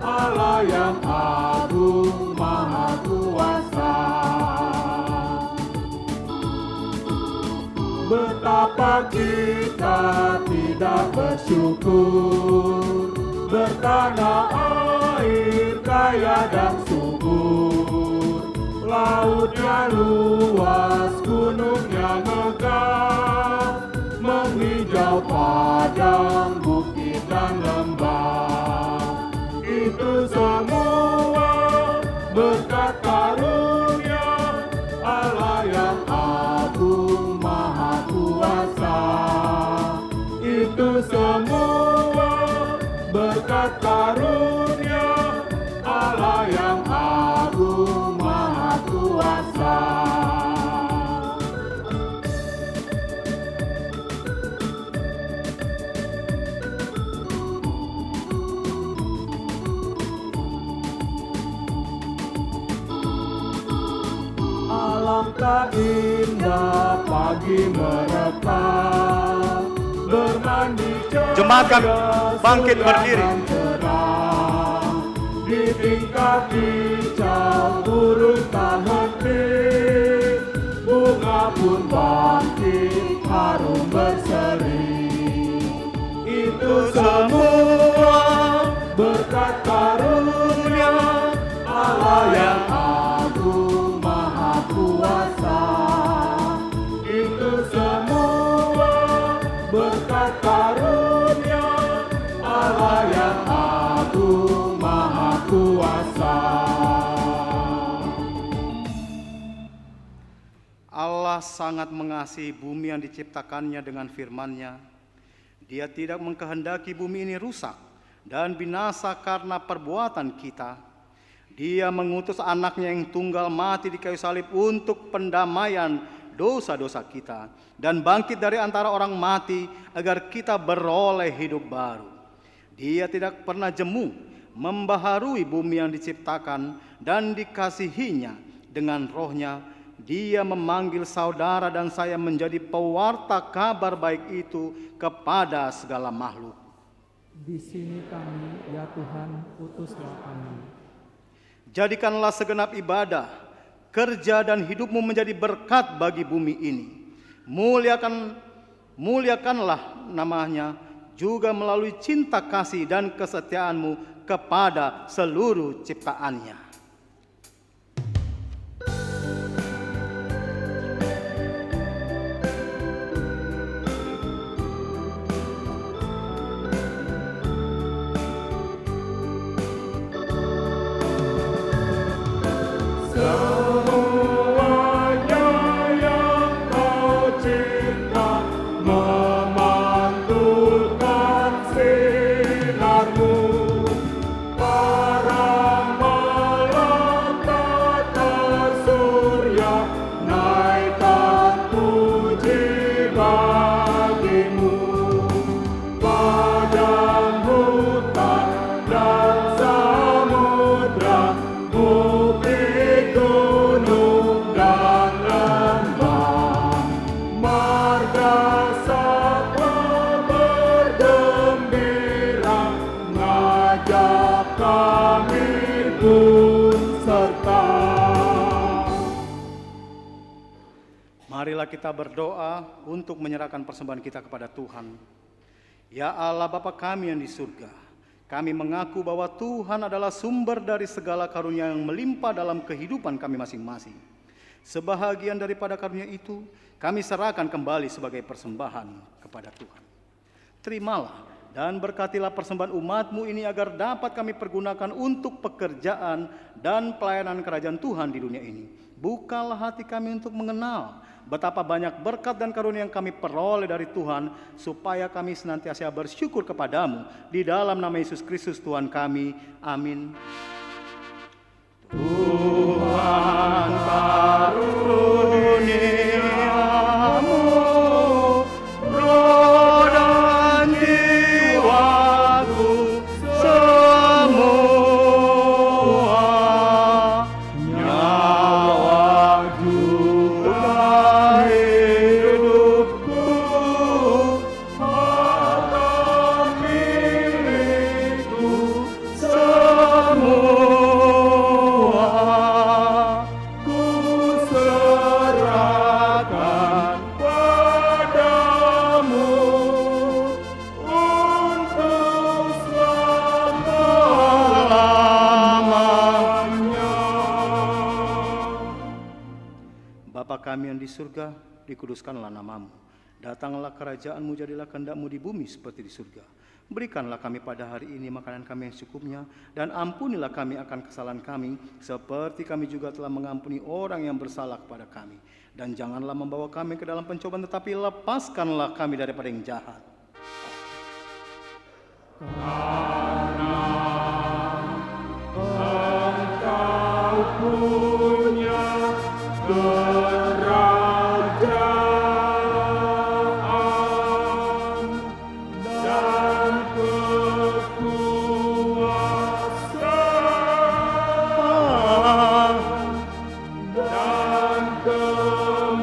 Allah yang agung maha kuasa. Betapa kita tidak bersyukur, bertanah air kaya dan subur, lautnya luas, gunungnya megah, menghijau padang, bukit dan lembah. Itu semua berkat karunia Allah yang agung maha kuasa. Itu semua berkat karunia Allah yang agung maha kuasa. Alangkah indah pagi mereka, bermandi Jemaat kami cahaya bangkit surya berdiri. nan terang. Di tingkat kicau burung tak henti, bunga pun bangkit harum berseri. Itu semua berkat karunia Allah yang agung maha kuasa. Itu semua berkat karunia Allah yang Allah sangat mengasihi bumi yang diciptakannya dengan firman-Nya. Dia tidak mengkehendaki bumi ini rusak dan binasa karena perbuatan kita. Dia mengutus anaknya yang tunggal mati di kayu salib untuk pendamaian dosa-dosa kita dan bangkit dari antara orang mati agar kita beroleh hidup baru. Dia tidak pernah jemu membaharui bumi yang diciptakan dan dikasihinya dengan rohnya. Dia memanggil saudara dan saya menjadi pewarta kabar baik itu kepada segala makhluk. Di sini kami, ya Tuhan, utuslah kami. Jadikanlah segenap ibadah, kerja dan hidupmu menjadi berkat bagi bumi ini. Muliakanlah namanya juga melalui cinta kasih dan kesetiaanmu kepada seluruh ciptaannya. Semuanya yang kau cipta memantulkan sinarmu. Para malaikat surya naikkan puji bagimu. Padang hutan dan samudra, bukit gunung dan lembah, marga satwa bergembira, ngajak kami pun serta. Marilah kita berdoa untuk menyerahkan persembahan kita kepada Tuhan. Ya Allah Bapa kami yang di surga, kami mengaku bahwa Tuhan adalah sumber dari segala karunia yang melimpah dalam kehidupan kami masing-masing. Sebahagian daripada karunia itu, kami serahkan kembali sebagai persembahan kepada Tuhan. Terimalah dan berkatilah persembahan umat-Mu ini agar dapat kami pergunakan untuk pekerjaan dan pelayanan kerajaan Tuhan di dunia ini. Bukalah hati kami untuk mengenal betapa banyak berkat dan karunia yang kami peroleh dari Tuhan, supaya kami senantiasa bersyukur kepadamu. Di dalam nama Yesus Kristus Tuhan kami. Amin. Tuhan karuniamu, roh dan jiwaku semua, nyawa juga hidupku, harta milikku semua, ku serahkan padamu untuk selama-lamanya. Bapa kami yang di surga, dikuduskanlah namamu. Datanglah kerajaanmu, jadilah kehendak-Mu di bumi seperti di surga. Berikanlah kami pada hari ini makanan kami yang secukupnya, dan ampunilah kami akan kesalahan kami, seperti kami juga telah mengampuni orang yang bersalah kepada kami. Dan janganlah membawa kami ke dalam pencobaan, tetapi lepaskanlah kami daripada yang jahat. Engkau punya kerajaan dan kekuasaan dan kemuliaan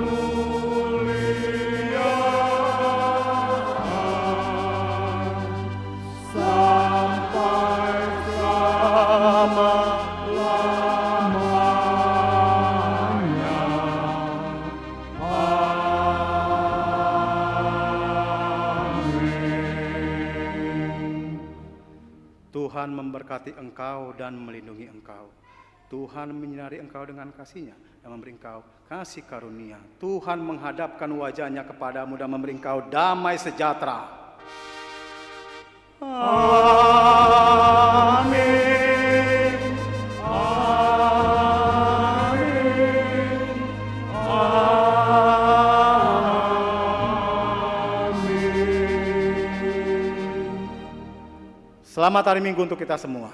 sampai selama-lamanya. Amin. Tuhan memberkati engkau dan melindungi engkau. Tuhan menyinari engkau dengan kasih-Nya dan memberi engkau kasih karunia. Tuhan menghadapkan wajah-Nya kepadamu dan memberi engkau damai sejahtera. Amin. Selamat hari Minggu untuk kita semua.